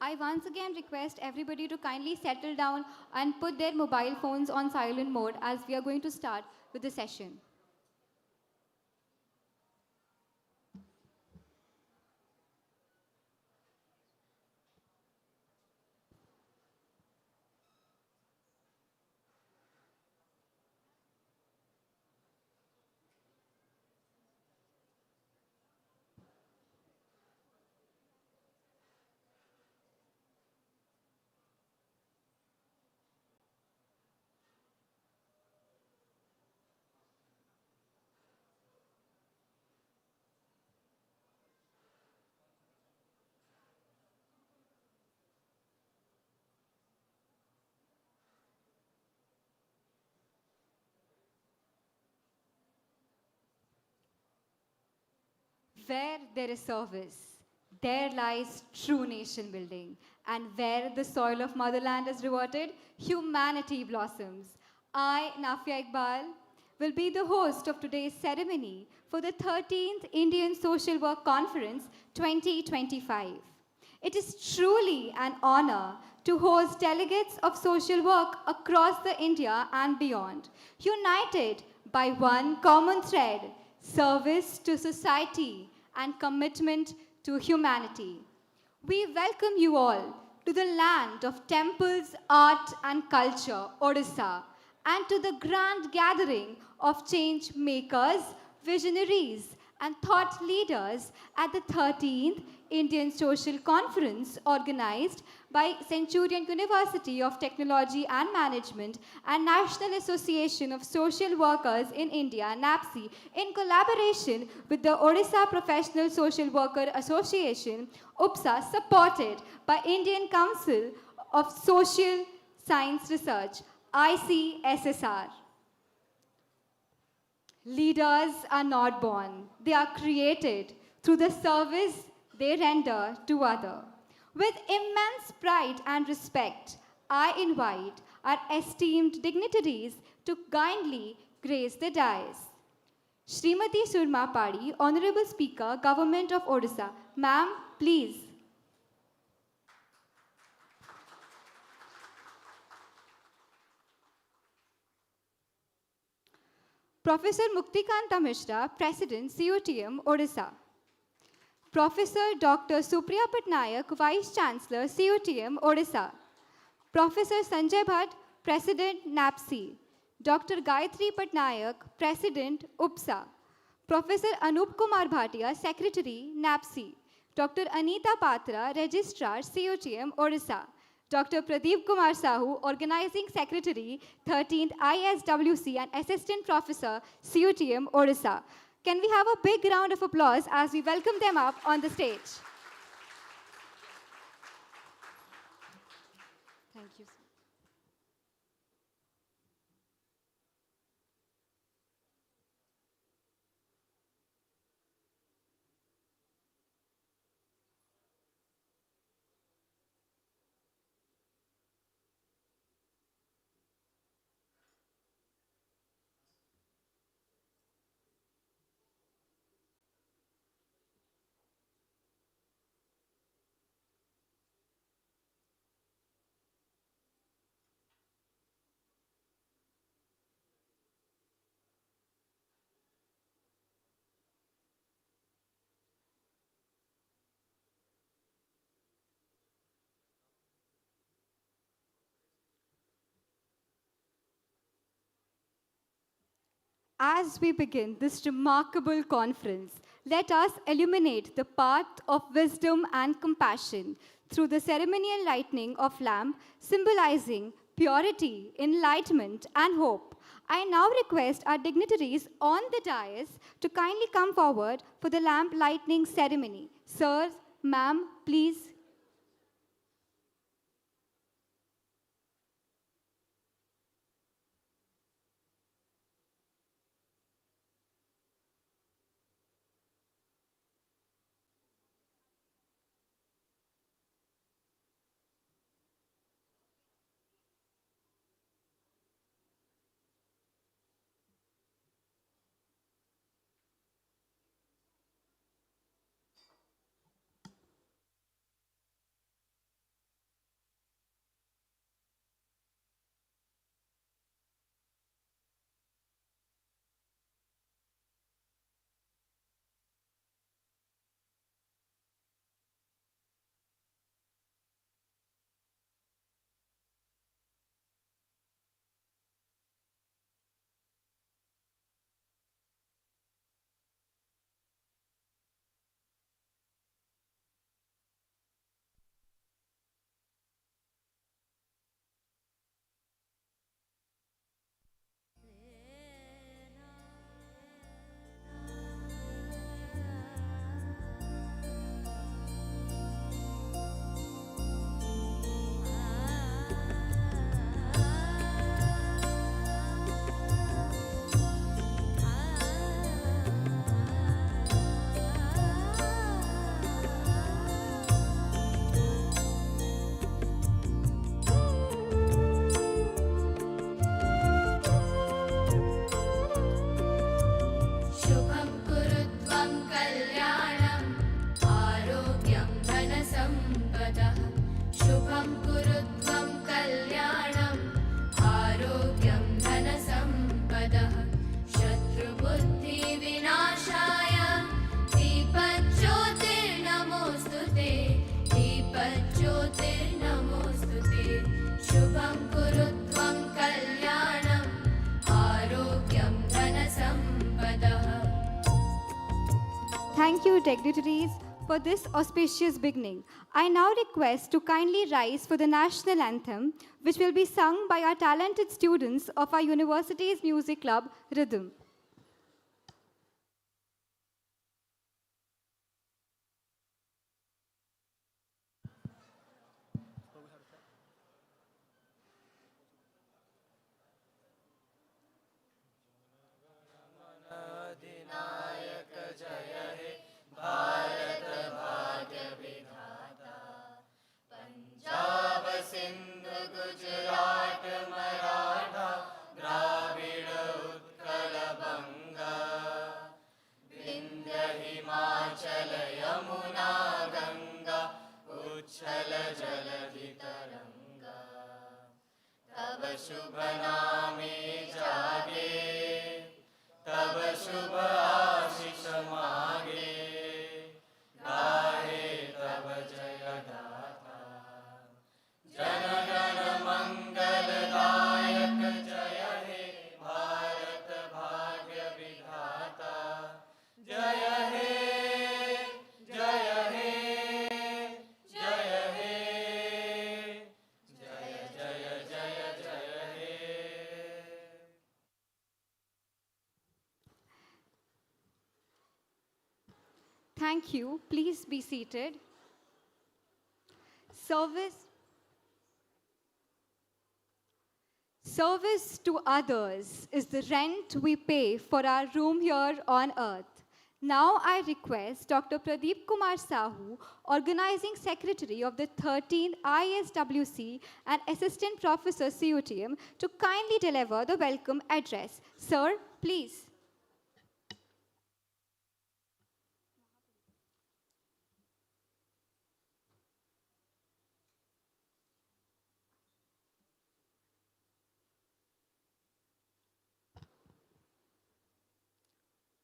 I once again request everybody to kindly settle down and put their mobile phones on silent mode as we are going to start with the session. Where there is service, there lies true nation building. And where the soil of motherland is reverted, humanity blossoms. I, Nafia Iqbal, will be the host of today's ceremony for the 13th Indian Social Work Conference 2025. It is truly an honor to host delegates of social work across the India and beyond, united by one common thread, service to society and commitment to humanity. We welcome you all to the land of temples, art and culture, Odisha, and to the grand gathering of change makers, visionaries, and thought leaders at the 13th Indian Social Conference organized by Centurion University of Technology and Management and National Association of Social Workers in India, NAPSI, in collaboration with the Odisha Professional Social Worker Association, UPSA, supported by Indian Council of Social Science Research, ICSSR. Leaders are not born, they are created through the service they render to others. With immense pride and respect, I invite our esteemed dignitaries to kindly grace the dais. Srimati Surma Padi, Honorable Speaker, Government of Odisha. Ma'am, please. Professor Muktikanta Mishra, President, COTM, Odisha. Professor Dr. Supriya Patnaik, Vice Chancellor, COTM, Odisha. Professor Sanjay Bhatt, President, NAPSI. Dr. Gayatri Patnaik, President, UPSA. Professor Anup Kumar Bhatia, Secretary, NAPSI. Dr. Anita Patra, Registrar, COTM, Odisha. Dr. Pradeep Kumar Sahu, Organizing Secretary, 13th ISWC and Assistant Professor, COTM, Odisha. Can we have a big round of applause as we welcome them up on the stage? Thank you. As we begin this remarkable conference, let us illuminate the path of wisdom and compassion through the ceremonial lighting of lamp, symbolizing purity, enlightenment, and hope. I now request our dignitaries on the dais to kindly come forward for the lamp lighting ceremony. Sirs, ma'am, please. Thank you, dignitaries, for this auspicious beginning. I now request to kindly rise for the national anthem, which will be sung by our talented students of our university's music club, Rhythm. Thank you. Please be seated. Service to others is the rent we pay for our room here on earth. Now I request Dr. Pradeep Kumar Sahu, Organizing Secretary of the 13th ISWC and Assistant Professor CUTM, to kindly deliver the welcome address. Sir, please.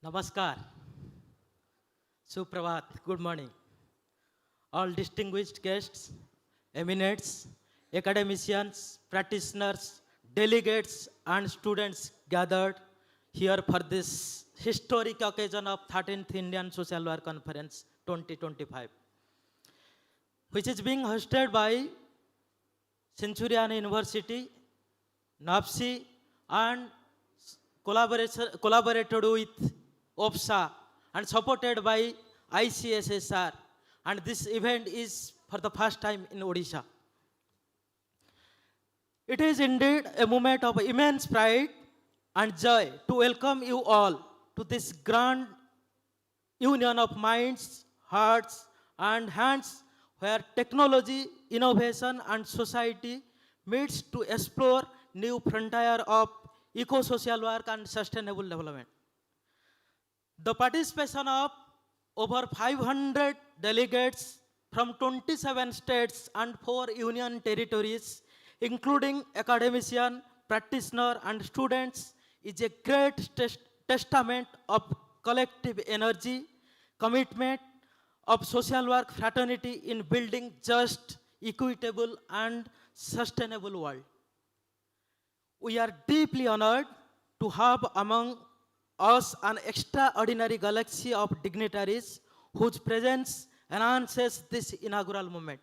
Namaskar. Supravat. Good morning. All distinguished guests, eminents, academicians, practitioners, delegates, and students gathered here for this historic occasion of 13th Indian Social Work Conference 2025, which is being hosted by Centurion University, NAPSI, and collaborated with OPSA and supported by ICSSR, and this event is for the first time in Odisha. It is indeed a moment of immense pride and joy to welcome you all to this grand union of minds, hearts, and hands where technology, innovation, and society meets to explore new frontier of eco-social work and sustainable development. The participation of over 500 delegates from 27 states and 4 union territories, including academicians, practitioners, and students, is a great testament of collective energy, commitment of social work fraternity in building just, equitable, and sustainable world. We are deeply honored to have among us an extraordinary galaxy of dignitaries whose presence enhances this inaugural moment.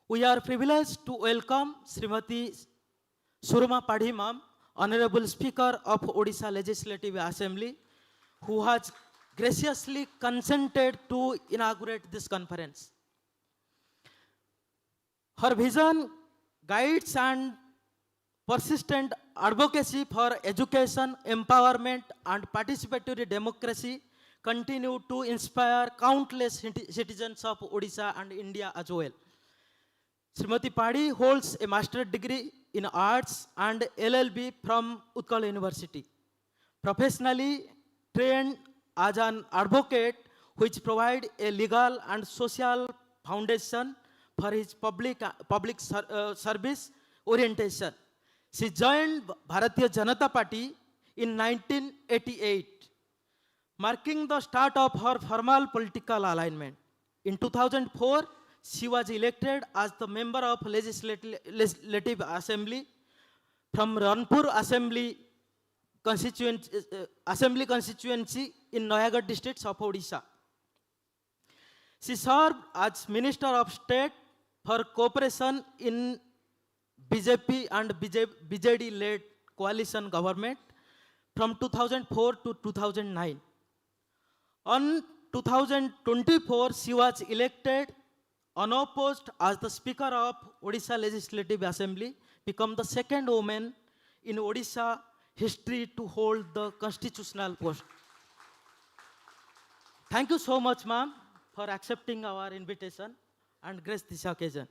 We are privileged to welcome Srimati Surma Padhi Ma'am, Honorable Speaker of Odisha Legislative Assembly, who has graciously consented to inaugurate this conference. Her vision, guides, and persistent advocacy for education, empowerment, and participatory democracy continue to inspire countless citizens of Odisha and India as well. Srimati Padhi holds a master's degree in arts and LLB from Utkal University. Professionally trained as an advocate, which provide a legal and social foundation for his public service orientation. She joined Bharatiya Janata Party in 1988, marking the start of her formal political alignment. In 2004, she was elected as the member of Legislative Assembly from Ranpur Assembly constituency in Noyagarh district of Odisha. She served as Minister of State for Cooperation in BJP and BJD-led coalition government from 2004 to 2009. On 2024, she was elected unopposed as the Speaker of Odisha Legislative Assembly, become the second woman in Odisha history to hold the constitutional post. Thank you so much, ma'am, for accepting our invitation and grace this occasion.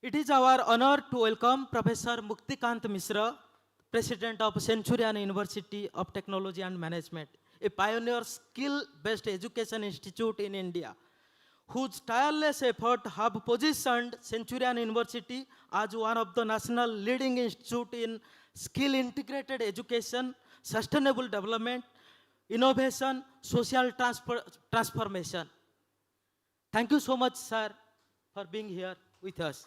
It is our honor to welcome Professor Muktikant Mishra, President of Centurion University of Technology and Management, a pioneer skill-based education institute in India, whose tireless efforts have positioned Centurion University as one of the national leading institutes in skill-integrated education, sustainable development, innovation, social transformation. Thank you so much, sir, for being here with us.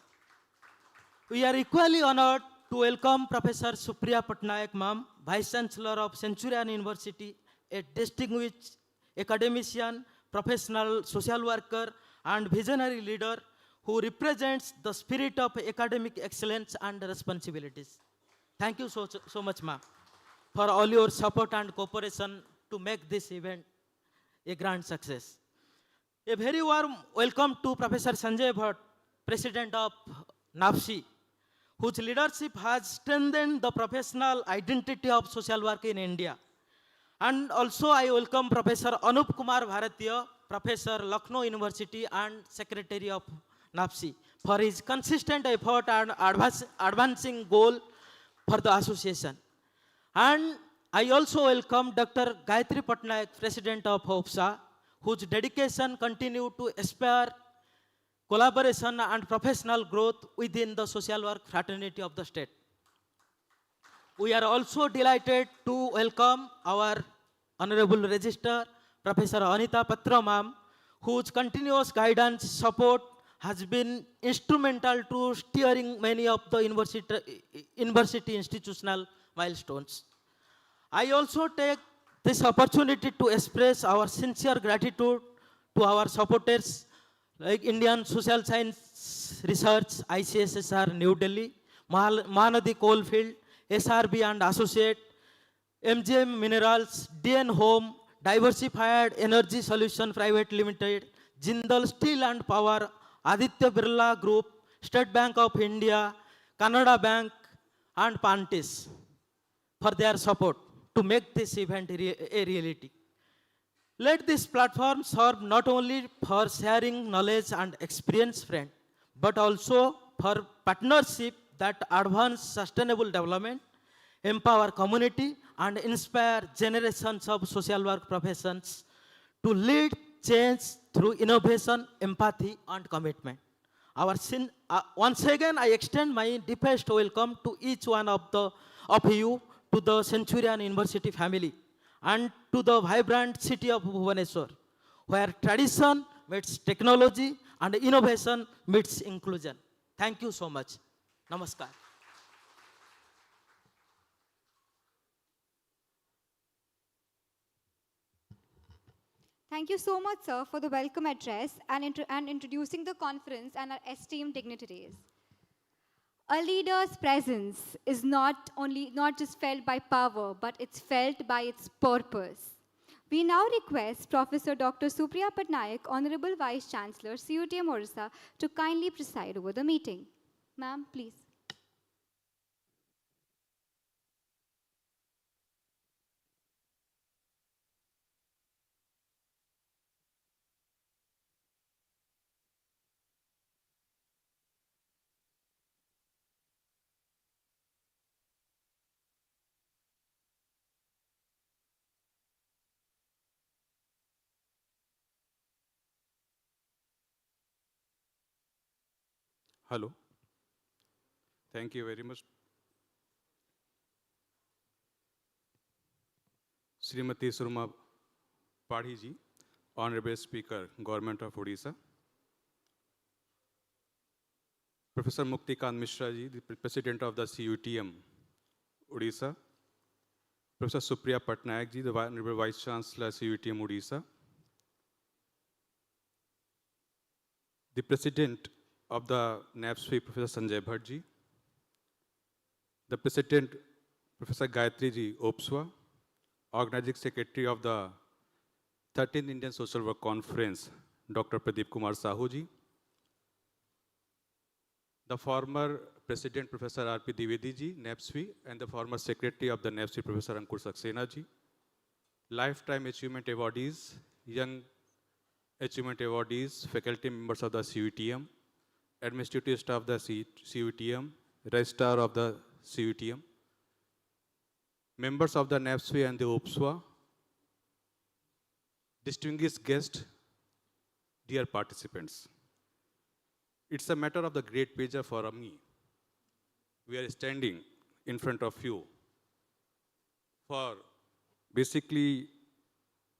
We are equally honored to welcome Professor Supriya Patnaik, ma'am, Vice Chancellor of Centurion University, a distinguished academician, professional social worker, and visionary leader who represents the spirit of academic excellence and responsibilities. Thank you so much, ma'am, for all your support and cooperation to make this event a grand success. A very warm welcome to Professor Sanjay Bhatt, President of NAPSI, whose leadership has strengthened the professional identity of social work in India. And also I welcome Professor Anup Kumar Bharatiya, Professor Lucknow University and Secretary of NAPSI, for his consistent effort and advancing goal for the association. And I also welcome Dr. Gayatri Patnaik, President of HOPSA, whose dedication continue to inspire collaboration and professional growth within the social work fraternity of the state. We are also delighted to welcome our Honorable Registrar, Professor Anita Patra ma'am, whose continuous guidance support has been instrumental to steering many of the university institutional milestones. I also take this opportunity to express our sincere gratitude to our supporters like Indian Social Science Research, ICSSR, New Delhi, Mahanadi Coalfield, SRB and Associate, MGM Minerals, DN Home, Diversified Energy Solution Private Limited, Jindal Steel and Power, Aditya Birla Group, State Bank of India, Canada Bank, and Pantis for their support to make this event a reality. Let this platform serve not only for sharing knowledge and experience, friend, but also for partnership that advance sustainable development, empower community, and inspire generations of social work professions to lead change through innovation, empathy, and commitment. Once again, I extend my deepest welcome to each one of you to the Centurion University family and to the vibrant city of Bhubaneswar, where tradition meets technology and innovation meets inclusion. Thank you so much. Namaskar. Thank you so much, sir, for the welcome address and introducing the conference and our esteemed dignitaries. A leader's presence is not just felt by power, but it's felt by its purpose. We now request Professor Dr. Supriya Patnaik, Honorable Vice Chancellor, CUTM Orissa, to kindly preside over the meeting. Ma'am, please. Hello. Thank you very much. Srimati Surma Padhi ji, Honorable Speaker, Government of Odisha. Professor Muktikant Mishra ji, the President of the CUTM, Odisha. Professor Supriya Patnaik ji, the Honorable Vice Chancellor, CUTM, Odisha. the President of the NAPSWI, Professor Sanjay Bhatt, the President, Professor Gayatri Ji Opswa, Organizing Secretary of the 13th Indian Social Work Conference, Dr. Pradeep Kumar Sahu Ji, the former President, Professor R.P. Dwivedi Ji, NAPSWI, and the former Secretary of the NAPSWI, Professor Ankur Saxena Ji, Lifetime Achievement Awardees, Young Achievement Awardees, faculty members of the CUTM, administrative staff of the CUTM, registrar of the CUTM, members of the NAPSWI and the OPSWA, distinguished guests, dear participants. It's a matter of the great pleasure for me. We are standing in front of you for basically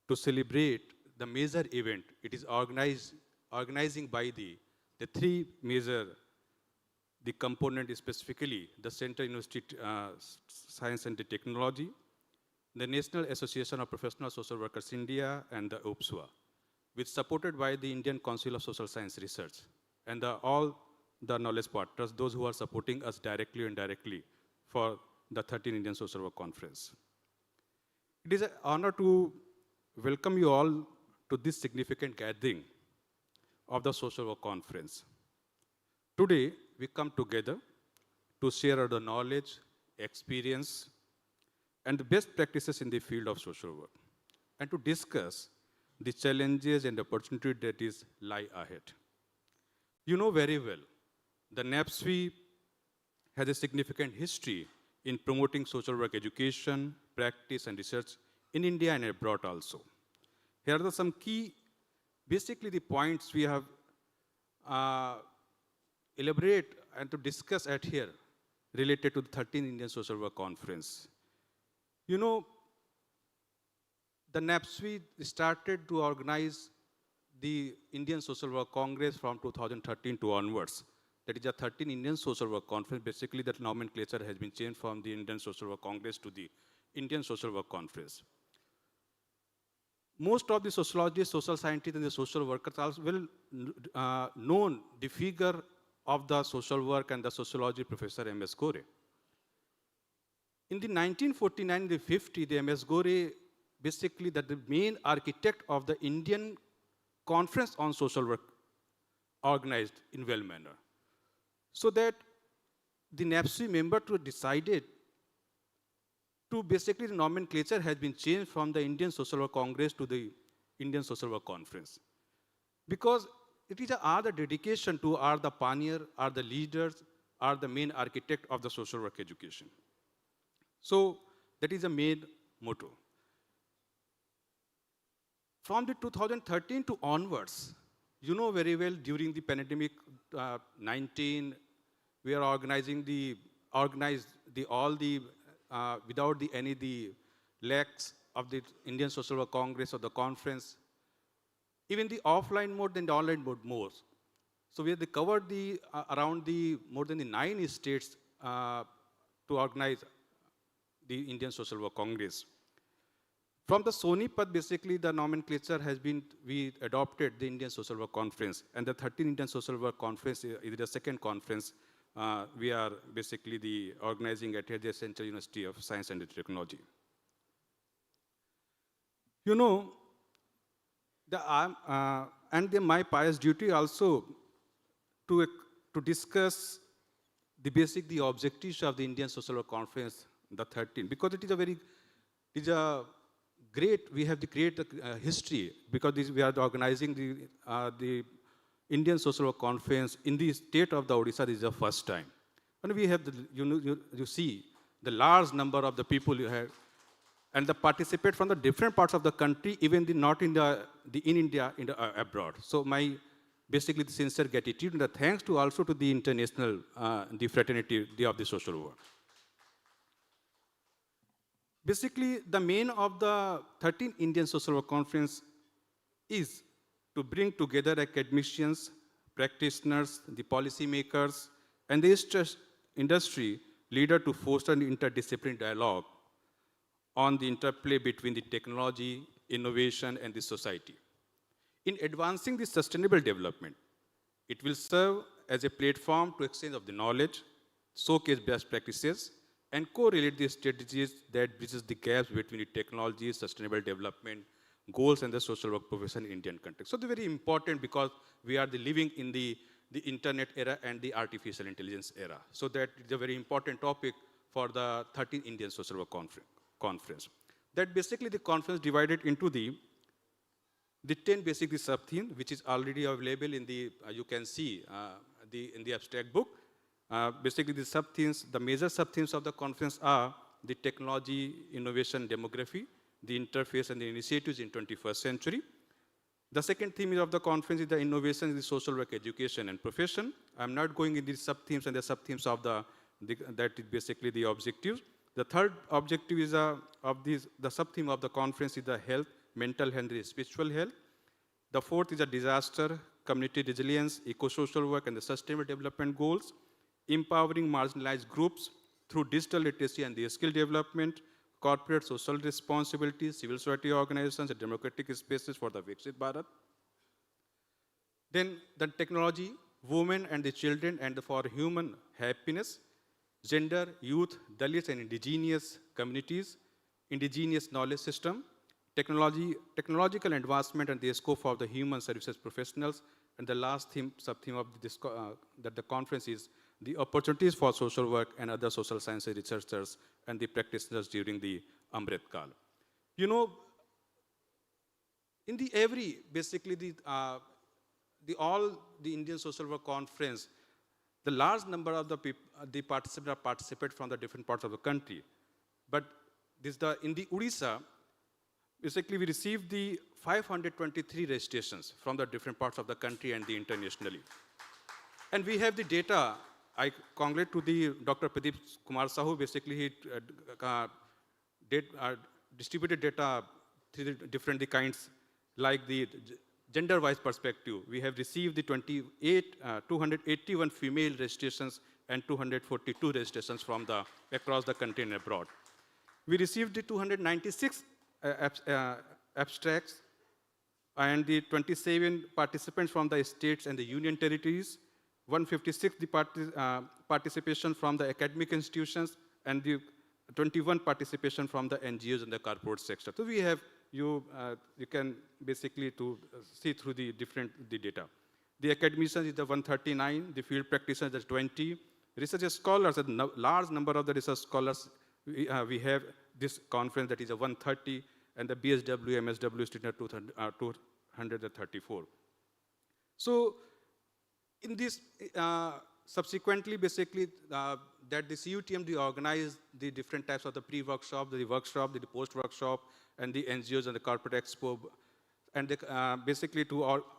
to celebrate the major event. It is organizing by the three major, the component specifically, the Central University Science and Technology, the National Association of Professional Social Workers India, and the OPSWA, which supported by the Indian Council of Social Science Research, and all the knowledge partners, those who are supporting us directly and indirectly for the 13th Indian Social Work Conference. It is an honor to welcome you all to this significant gathering of the Social Work Conference. Today, we come together to share the knowledge, experience, and the best practices in the field of social work, and to discuss the challenges and opportunities that lie ahead. You know very well, the NAPSWI has a significant history in promoting social work education, practice, and research in India and abroad also. Here are some key, basically the points we have elaborate and to discuss at here related to the 13th Indian Social Work Conference. You know, the NAPSWI started to organize the Indian Social Work Congress from 2013 to onwards. That is a 13th Indian Social Work Conference. Basically, that nomenclature has been changed from the Indian Social Work Congress to the Indian Social Work Conference. Most of the sociologists, social scientists, and the social workers are well known the figure of the social work and the sociology Professor M.S. Gore. In the 1949, the 50, the M.S. Gore, basically that the main architect of the Indian Conference on Social Work organized in well manner. So that the NAPSWI member to decided to basically the nomenclature has been changed from the Indian Social Work Congress to the Indian Social Work Conference. Because it is are the dedication to are the pioneer, are the leaders, are the main architect of the social work education. So that is the main motto. From the 2013 to onwards, you know very well during the pandemic 19, we are organizing without any lacks of the Indian Social Work Congress or the conference, even the offline mode than the online mode more. So we have covered around more than the 9 states to organize the Indian Social Work Congress. From the Sonipat, basically the nomenclature has been, we adopted the Indian Social Work Conference, and the 13th Indian Social Work Conference is the second conference we are basically organizing at the Central University of Science and Technology. You know, my pious duty also to discuss the objectives of the Indian Social Work Conference, the 13th, because it is a great, we have the great history, because we are organizing the Indian Social Work Conference in the state of the Odisha. This is the first time. And we have, you see, the large number of the people you have, and the participate from the different parts of the country, even not in India, abroad. So my, basically the sincere gratitude and the thanks to also to the international, the fraternity of the social work. Basically, the main of the 13th Indian Social Work Conference is to bring together academicians, practitioners, the policymakers, and the industry leader to foster an interdisciplinary dialogue on the interplay between the technology, innovation, and the society in advancing the sustainable development It will serve as a platform to exchange of the knowledge, showcase best practices, and correlate the strategies that bridges the gaps between the technology, sustainable development, goals, and the social work profession in Indian context. So they're very important because we are living in the internet era and the artificial intelligence era. So that is a very important topic for the 13th Indian Social Work Conference. That basically the conference divided into the 10 basic sub-themes, which is already available in the, you can see in the abstract book. Basically the sub-themes, the major sub-themes of the conference are the technology, innovation, demography, the interface and the initiatives in 21st century. The second theme of the conference is the innovation in the social work education and profession. I'm not going into the sub-themes and the sub-themes of that is basically the objectives. The third objective is the sub-theme of the conference is the health, mental health, and spiritual health. The fourth is a disaster, community resilience, eco-social work, and the sustainable development goals, empowering marginalized groups through digital literacy and the skill development, corporate social responsibility, civil society organizations, and democratic spaces for the Viksit Bharat. Then the technology, women and the children, and for human happiness, gender, youth, Dalits and indigenous communities, indigenous knowledge system, technological advancement and the scope of the human services professionals, and the last sub-theme of this, that the conference is the opportunities for social work and other social sciences researchers and the practitioners during the Amrit Kal. You know, in all the Indian Social Work Conference, the large number of the participants participate from the different parts of the country. But in the Odisha, basically we received the 523 registrations from the different parts of the country and the internationally. And we have the data. I congratulate to the Dr. Pradeep Kumar Sahu. Basically, he distributed data through the different kinds, like the gender-wise perspective. We have received the 281 female registrations and 242 registrations from across the country and abroad. We received the 296 abstracts and the 27 participants from the states and the union territories, 156 participation from the academic institutions, and the 21 participation from the NGOs and the corporate sector. So we have, you can basically see through the data. The academicians is the 139, the field practitioners is 20, research scholars, a large number of the research scholars, we have this conference that is a 130, and the BSW, MSW student are 234. So in this, subsequently, basically, that the CUTM, they organize the different types of the pre-workshop, the workshop, the post-workshop, and the NGOs and the corporate expo, and basically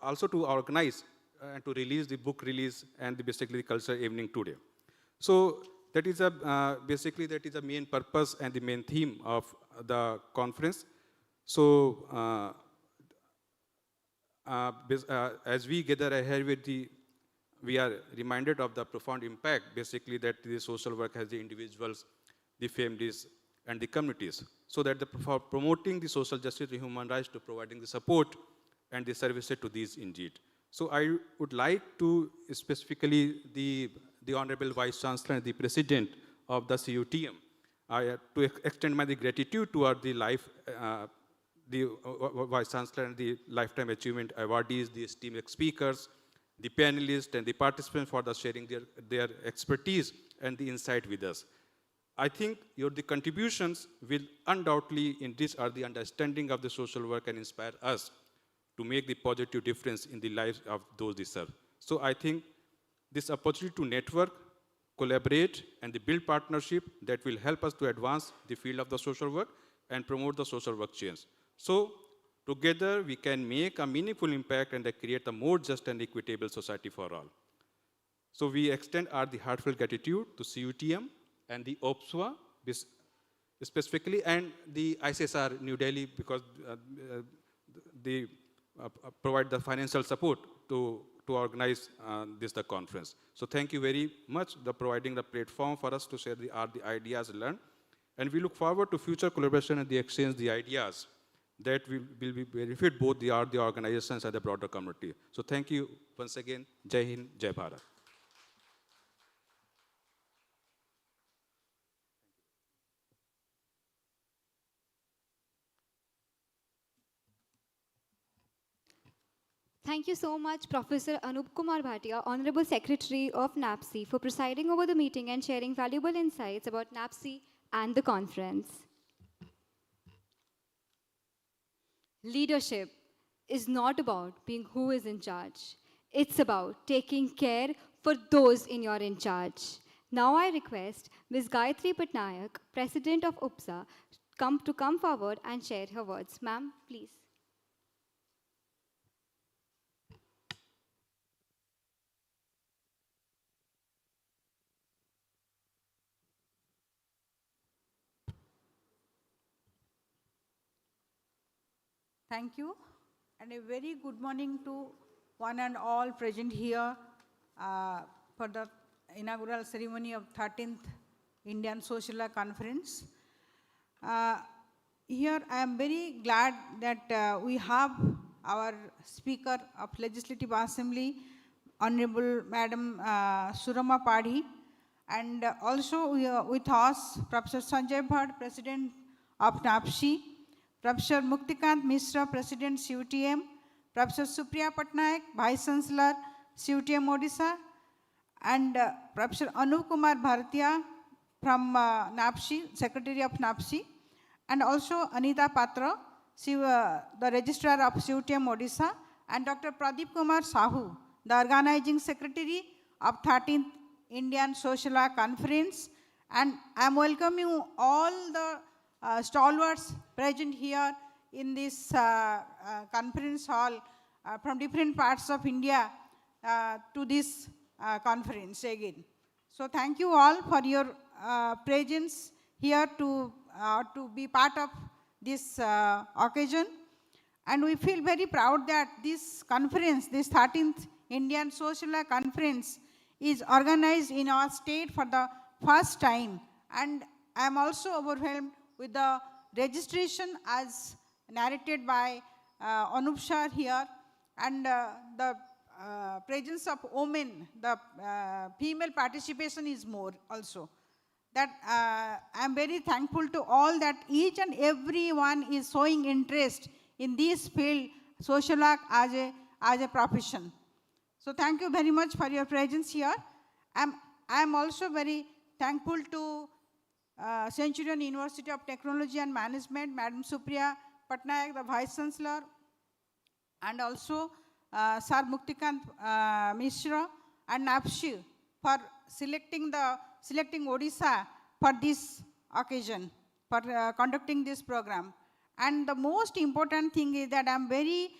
also to organize and to release the book release and basically the culture evening today. So that is basically that is the main purpose and the main theme of the conference. So as we gather ahead with we are reminded of the profound impact, basically, that the social work has the individuals, the families, and the communities. So that for promoting the social justice and human rights, to providing the support and the services to these indeed. So I would like to specifically the Honorable Vice Chancellor and the President of the CUTM to extend my gratitude toward the Vice Chancellor and the Lifetime Achievement awardees, the esteemed speakers, the panelists, and the participants for sharing their expertise and the insight with us. I think the contributions will undoubtedly enrich the understanding of the social work and inspire us to make the positive difference in the lives of those they serve. So I think this opportunity to network, collaborate, and build partnership that will help us to advance the field of the social work and promote the social work change. So together, we can make a meaningful impact and create a more just and equitable society for all. So we extend our heartfelt gratitude to CUTM and the OPSWA specifically, and the ICSR New Delhi, because they provide the financial support to organize the conference. So thank you very much for providing the platform for us to share the ideas learned. And we look forward to future collaboration and the exchange the ideas that will be benefit both the organizations and the broader community. So thank you once again. Jai Hind, Jai Bharat. Thank you so much, Professor Anup Kumar Bhatia, Honorable Secretary of NAPSI, for presiding over the meeting and sharing valuable insights about NAPSI and the conference. Leadership is not about being who is in charge. It's about taking care for those in your in charge. Now I request Ms. Gayatri Patnaik, President of UPSA, to come forward and share her words. Ma'am, please. Thank you, and a very good morning to one and all present here for the inaugural ceremony of 13th Indian Social Law Conference. Here I am very glad that we have our Speaker of Legislative Assembly, Honorable Madam Surama Padhi, and also with us Professor Sanjay Bhatt, President of NAPSI, Professor Muktikant Mishra, President CUTM, Professor Supriya Patnaik, Vice Chancellor CUTM Odisha, and Professor Anup Kumar Bhartiya from NAPSI, Secretary of NAPSI, and also Anita Patra, the Registrar of CUTM Odisha, and Dr. Pradeep Kumar Sahu, the Organizing Secretary of 13th Indian Social Law Conference. And I am welcoming all the stalwarts present here in this conference hall from different parts of India to this conference again. So thank you all for your presence here to be part of this occasion. And we feel very proud that this conference, this 13th Indian Social Law Conference, is organized in our state for the first time. And I am also overwhelmed with the registration as narrated by Anup Shah here, and the presence of women, the female participation is more also. That I am very thankful to all that each and everyone is showing interest in this field, social work as a profession. So thank you very much for your presence here. I am also very thankful to Centurion University of Technology and Management, Madam Supriya Patnaik, the Vice Chancellor, and also Sir Muktikant Mishra and NAPSI for selecting Odisha for this occasion, for conducting this program. And the most important thing is that I am very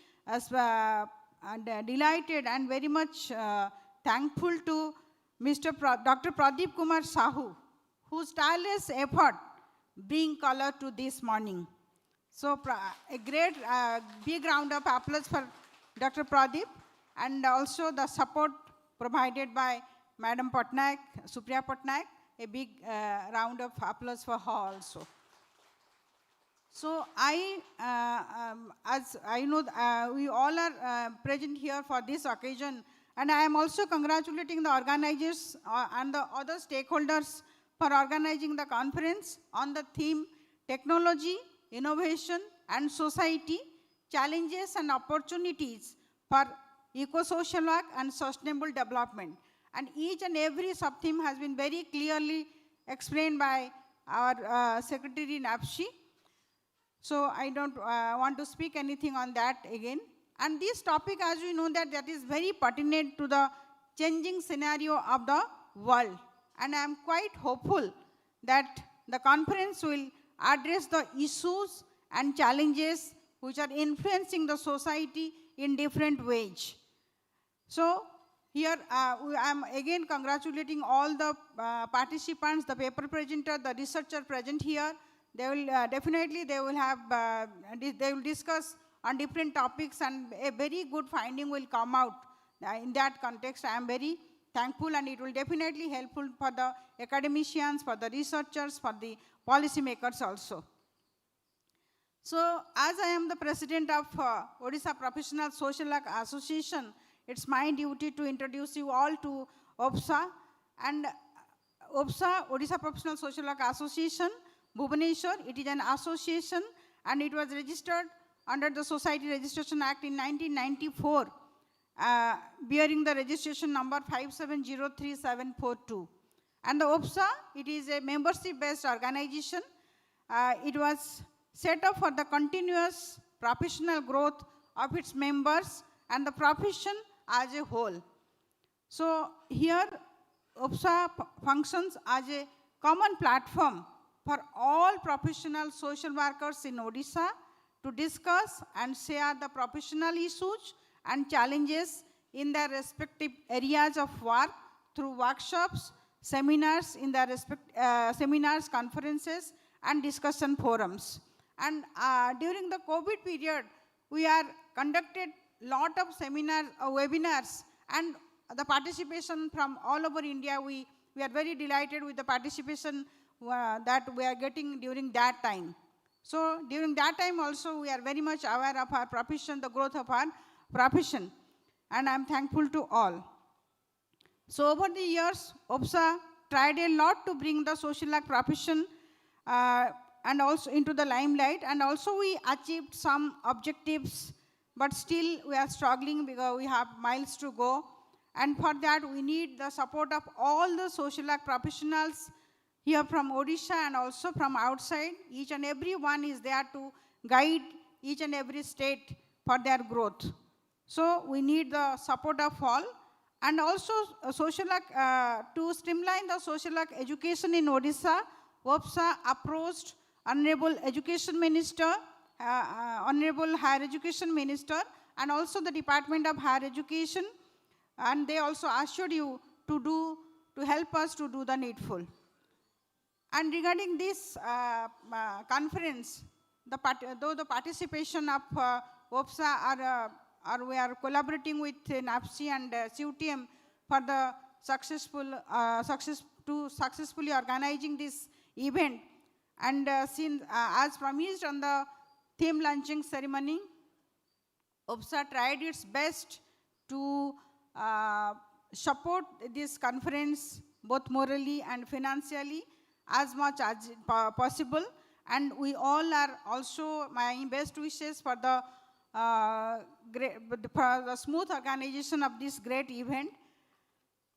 delighted and very much thankful to Dr. Pradeep Kumar Sahu, whose tireless effort bring color to this morning. So a great big round of applause for Dr. Pradeep, and also the support provided by Madam Patnaik, Supriya Patnaik, a big round of applause for her also. So as I know, we all are present here for this occasion, and I am also congratulating the organizers and the other stakeholders for organizing the conference on the theme Technology, Innovation and Society, Challenges and Opportunities for Eco-Social Work and Sustainable Development. And each and every sub-theme has been very clearly explained by our Secretary NAPSI. So I don't want to speak anything on that again. And this topic, as we know, that is very pertinent to the changing scenario of the world. And I am quite hopeful that the conference will address the issues and challenges which are influencing the society in different ways. So here I am again congratulating all the participants, the paper presenter, the researcher present here. They will definitely they will discuss on different topics, and a very good finding will come out in that context. I am very thankful, and it will definitely helpful for the academicians, for the researchers, for the policymakers also. So, as I am the president of Odisha Professional Social Work Association, it's my duty to introduce you all to OPSA. And OPSA, Odisha Professional Social Work Association, Bhubaneswar, it is an association and it was registered under the Society Registration Act in 1994, bearing the registration number 5703742. And the OPSA, it is a membership-based organization. It was set up for the continuous professional growth of its members and the profession as a whole. So here, OPSA functions as a common platform for all professional social workers in Odisha to discuss and share the professional issues and challenges in their respective areas of work through workshops, seminars, seminars, conferences, and discussion forums. And during the COVID period, we are conducted lot of seminars, webinars, and the participation from all over India. We are very delighted with the participation that we are getting during that time. So during that time also, we are very much aware of our profession, the growth of our profession, and I'm thankful to all. So over the years, OPSA tried a lot to bring the social work profession and also into the limelight, and also we achieved some objectives, but still we are struggling because we have miles to go. And for that, we need the support of all the social work professionals here from Odisha and also from outside. Each and every one is there to guide each and every state for their growth. So we need the support of all. And also social work, to streamline the social work education in Odisha, OPSA approached Honorable Education Minister, Honorable Higher Education Minister, and also the Department of Higher Education, and they also assured you to help us to do the needful. And regarding this conference, though the participation of OPSA we are collaborating with NAPSI and CUTM for the successfully organizing this event. And since, as promised on the theme launching ceremony, OPSA tried its best to support this conference both morally and financially as much as possible. And we all are also, my best wishes for the smooth organization of this great event.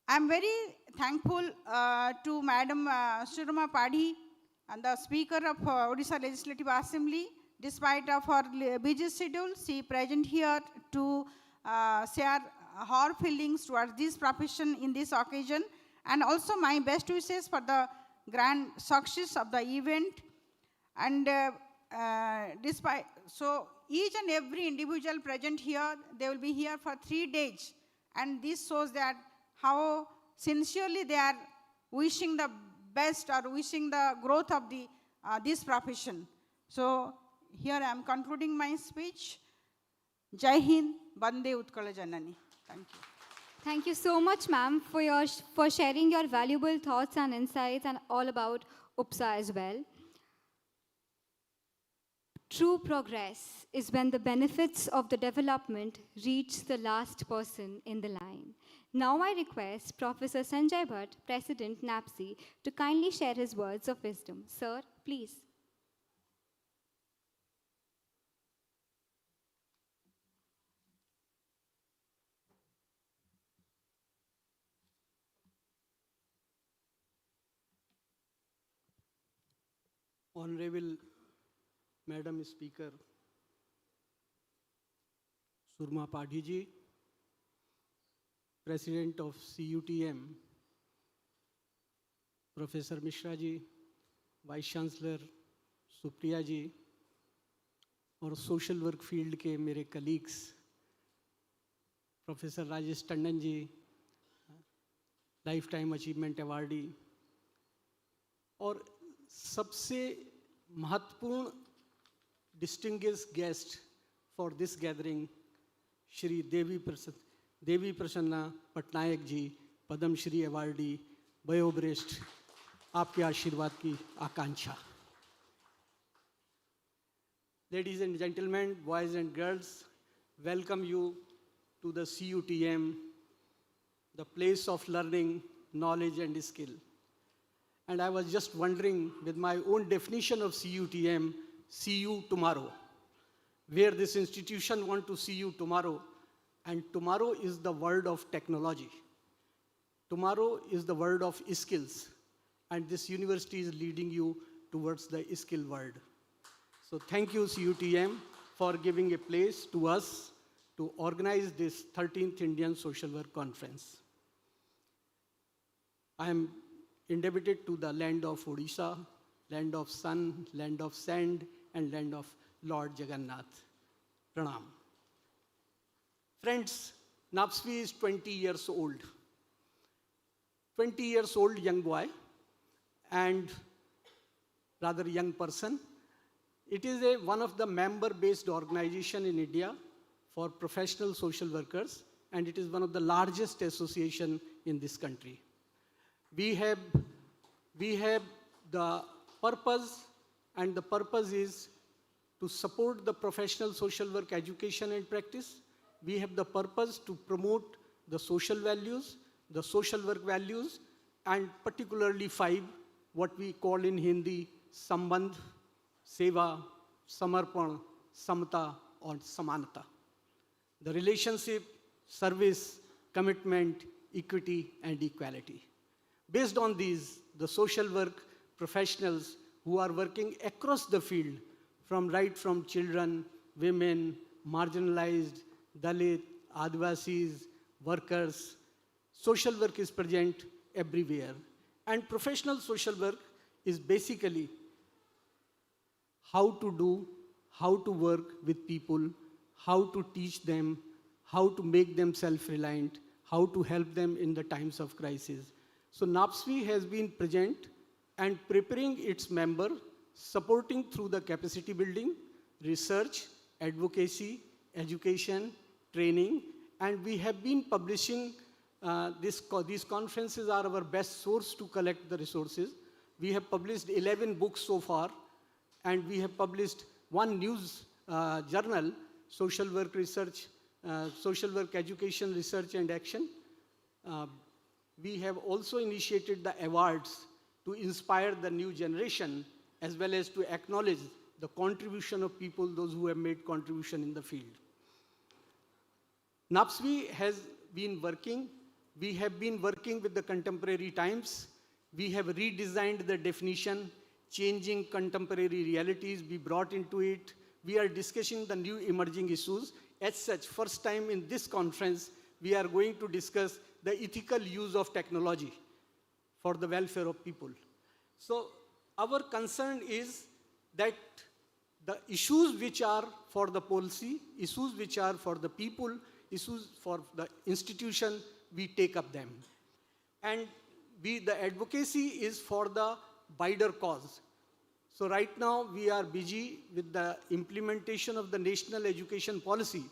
I am very thankful to Madam Surama Padhi, and the Speaker of Odisha Legislative Assembly. Despite of her busy schedule, she present here to share her feelings towards this profession in this occasion. And also my best wishes for the grand success of the event. And so each and every individual present here, they will be here for 3 days. And this shows that how sincerely they are wishing the best or wishing the growth of this profession. So here I am concluding my speech. Jai Hind, Bande Utkala Janani. Thank you. Thank you so much, ma'am, for sharing your valuable thoughts and insights and all about OPSA as well. True progress is when the benefits of the development reach the last person in the line. Now I request Professor Sanjay Bhatt, President NAPSI, to kindly share his words of wisdom. Sir, please. Honorable Madam Speaker Surma Padhi ji, President of CUTM, Professor Mishra ji, Vice Chancellor Supriya ji, और social work field के मेरे colleagues professor Rajesh Tandon ji, life time achievement awardee, और सबसे महत्वपूर्ण distinguished guest for this gathering Shri Devi Prasanna Patnaik ji, Padmashri awardee, वयोवरिष्ठ, आपके आशीर्वाद की आकांक्षा। Ladies and gentlemen, boys and girls, welcome you to the CUTM, the place of learning, knowledge and skill. And I was just wondering, with my own definition of CUTM, see you tomorrow, where this institution want to see you tomorrow, and tomorrow is the world of technology. Tomorrow is the world of skills, and this university is leading you towards the skill world. So thank you, CUTM, for giving a place to us to organize this 13th Indian Social Work Conference. I am indebted to the land of Odisha, land of sun, land of sand, and land of Lord Jagannath. Pranam. Friends, Napsvi is 20 years old. 20 years old young boy and rather young person. It is one of the member-based organization in India for professional social workers, and it is one of the largest association in this country. We have the purpose, and the purpose is to support the professional social work education and practice. We have the purpose to promote the social values, the social work values, and particularly 5, what we call in Hindi, Sambandh, Seva, Samarpan, Samata, or Samanata. The relationship, service, commitment, equity, and equality. Based on these, the social work professionals who are working across the field, from children, women, marginalized, Dalit, Adivasis, workers, social work is present everywhere. And professional social work is basically how to do, how to work with people, how to teach them, how to make them self-reliant, how to help them in the times of crisis. So NAPSWI has been present and preparing its member, supporting through the capacity building, research, advocacy, education, training, and we have been publishing, these conferences are our best source to collect the resources. We have published 11 books so far, and we have published 1 news journal, Social Work Research, Social Work Education Research and Action. We have also initiated the awards to inspire the new generation, as well as to acknowledge the contribution of people, those who have made contribution in the field. NAPSWI has been working. We have been working with the contemporary times. We have redesigned the definition, changing contemporary realities we brought into it. We are discussing the new emerging issues. As such, first time in this conference, we are going to discuss the ethical use of technology for the welfare of people. So our concern is that the issues which are for the policy, issues which are for the people, issues for the institution, we take up them. And the advocacy is for the wider cause. So right now we are busy with the implementation of the national education policy,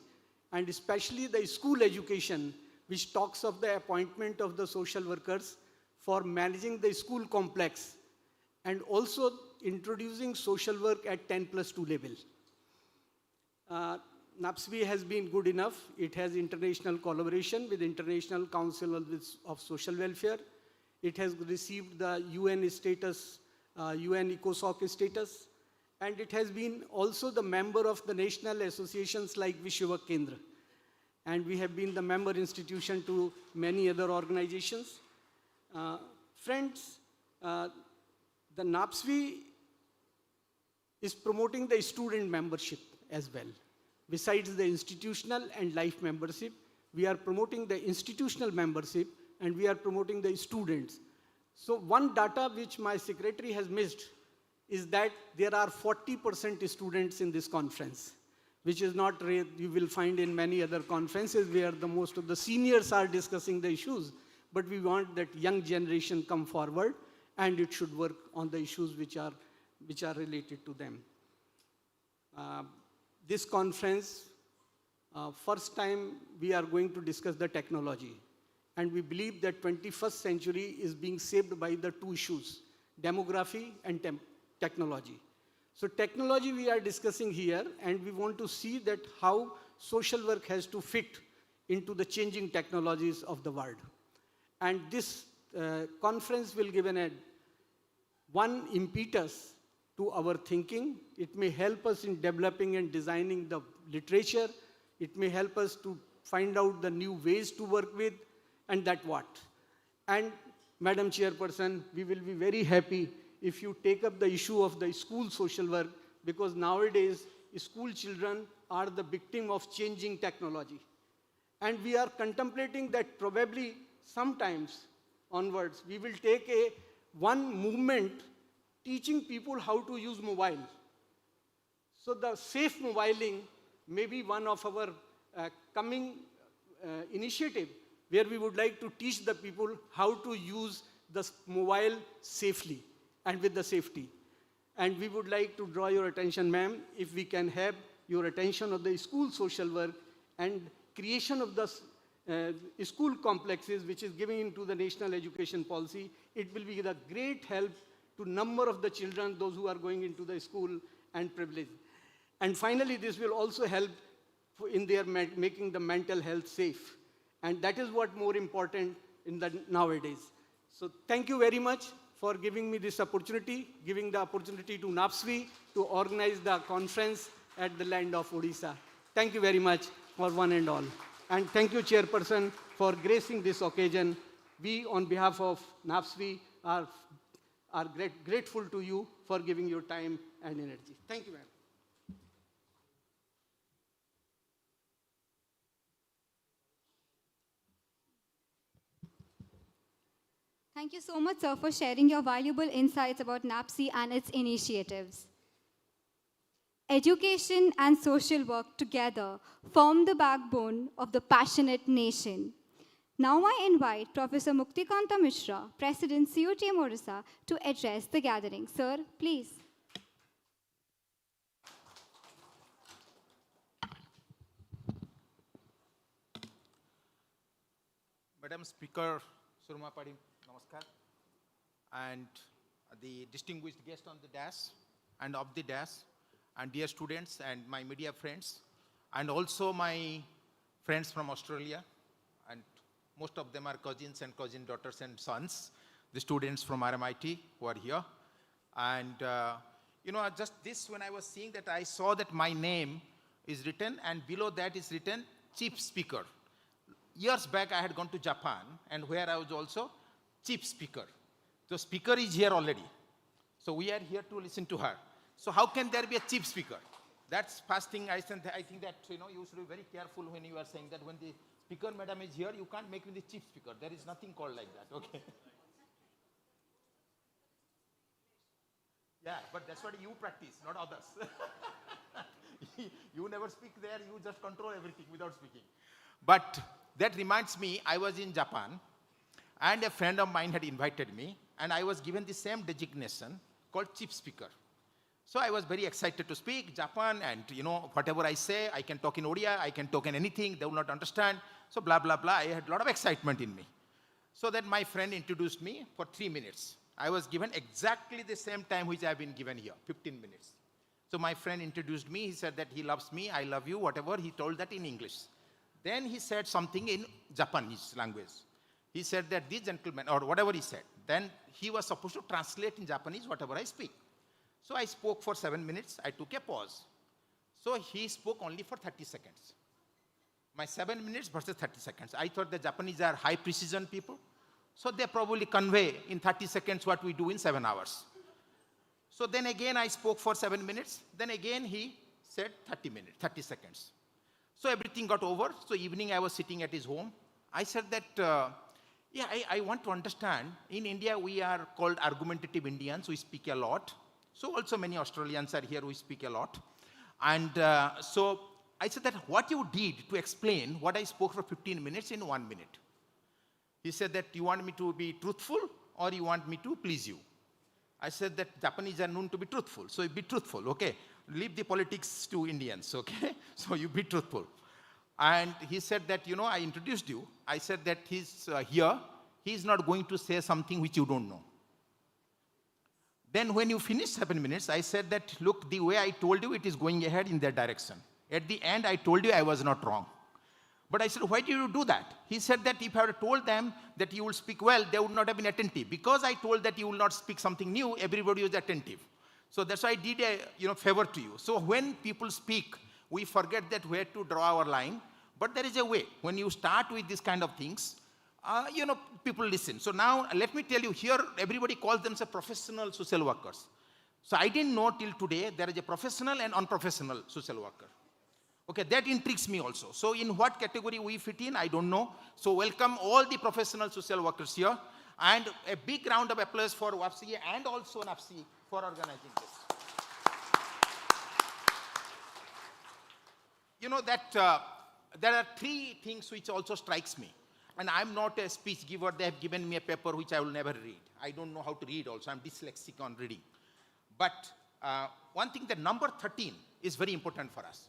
and especially the school education, which talks of the appointment of the social workers for managing the school complex, and also introducing social work at 10+2 level. NAPSWI has been good enough. It has international collaboration with International Council of Social Welfare. It has received the UN status, UN ECOSOC status, and it has been also the member of the national associations like Vishwa Kendra. And we have been the member institution to many other organizations. Friends, the NAPSWI is promoting the student membership as well. Besides the institutional and life membership, we are promoting the institutional membership, and we are promoting the students. So one data which my secretary has missed is that there are 40% students in this conference, which is not rare. You will find in many other conferences where most of the seniors are discussing the issues, but we want that young generation come forward, and it should work on the issues which are related to them. This conference, first time we are going to discuss the technology. And we believe that 21st century is being shaped by the 2 issues, demography and technology. So technology we are discussing here, and we want to see that how social work has to fit into the changing technologies of the world. And this conference will give one impetus to our thinking. It may help us in developing and designing the literature. It may help us to find out the new ways to work with, and that what. And Madam Chairperson, we will be very happy if you take up the issue of the school social work, because nowadays school children are the victim of changing technology. And we are contemplating that probably sometimes onwards, we will take one movement teaching people how to use mobile. So the safe mobiling may be one of our coming initiative, where we would like to teach the people how to use the mobile safely and with the safety. And we would like to draw your attention, ma'am, if we can have your attention of the school social work and creation of the school complexes, which is giving into the national education policy. It will be the great help to number of the children, those who are going into the school and privilege. And finally, this will also help in their making the mental health safe. And that is what more important in the nowadays. So thank you very much for giving me this opportunity, giving the opportunity to NAPSWI to organize the conference at the land of Odisha. Thank you very much for one and all. And thank you, Chairperson, for gracing this occasion. We, on behalf of NAPSWI, are grateful to you for giving your time and energy. Thank you, ma'am. Thank you so much, sir, for sharing your valuable insights about NAPSI and its initiatives. Education and social work together form the backbone of the passionate nation. Now I invite Professor Muktikanta Mishra, President COTM Odisha, to address the gathering. Sir, please. Madam Speaker, Surma Padi, namaskar. And the distinguished guest on the dash and of the dash, and dear students and my media friends, and also my friends from Australia, and most of them are cousins and cousin daughters and sons, the students from RMIT who are here. And just this, when I was seeing that, I saw that my name is written, and below that is written Chief Speaker. Years back, I had gone to Japan, and where I was also Chief Speaker. The speaker is here already. So we are here to listen to her. So how can there be a Chief Speaker? That's first thing I think that, you should be very careful when you are saying that when the Speaker Madam is here, you can't make me the Chief Speaker. There is nothing called like that, okay? Yeah, but that's what you practice, not others. You never speak there, you just control everything without speaking. But that reminds me, I was in Japan, and a friend of mine had invited me, and I was given the same designation called Chief Speaker. So I was very excited to speak Japan, and whatever I say, I can talk in Odia, I can talk in anything, they will not understand. So blah, blah, blah. I had a lot of excitement in me. So then my friend introduced me for 3 minutes. I was given exactly the same time which I have been given here, 15 minutes. So my friend introduced me, he said that he loves me, I love you, whatever, he told that in English. Then he said something in Japanese language. He said that this gentleman, or whatever he said, then he was supposed to translate in Japanese whatever I speak. So I spoke for 7 minutes, I took a pause. So he spoke only for 30 seconds. My 7 minutes versus 30 seconds. I thought the Japanese are high precision people. So they probably convey in 30 seconds what we do in 7 hours. So then again I spoke for 7 minutes. Then again he said 30 seconds. So everything got over. So evening I was sitting at his home. I said that, I want to understand. In India we are called argumentative Indians. We speak a lot. So also many Australians are here who speak a lot. And so I said that what you did to explain what I spoke for 15 minutes in 1 minute. He said that you want me to be truthful or you want me to please you. I said that Japanese are known to be truthful. So you be truthful, okay? Leave the politics to Indians, okay? So you be truthful. And he said that, I introduced you. I said that he's here. He's not going to say something which you don't know. Then when you finish 7 minutes, I said that, look, the way I told you, it is going ahead in that direction. At the end, I told you I was not wrong. But I said, why did you do that? He said that if I had told them that you will speak well, they would not have been attentive. Because I told that you will not speak something new, everybody was attentive. So that's why I did a favor to you. So when people speak, we forget that where to draw our line. But there is a way. When you start with these kind of things, people listen. So now let me tell you, here everybody calls themselves professional social workers. So I didn't know till today there is a professional and unprofessional social worker. Okay, that intrigues me also. So in what category we fit in, I don't know. So welcome all the professional social workers here. And a big round of applause for WAPSI and also NAPSI for organizing this. You know that there are three things which also strikes me. And I'm not a speech giver. They have given me a paper which I will never read. I don't know how to read also. I'm dyslexic on reading. But one thing, that number 13 is very important for us.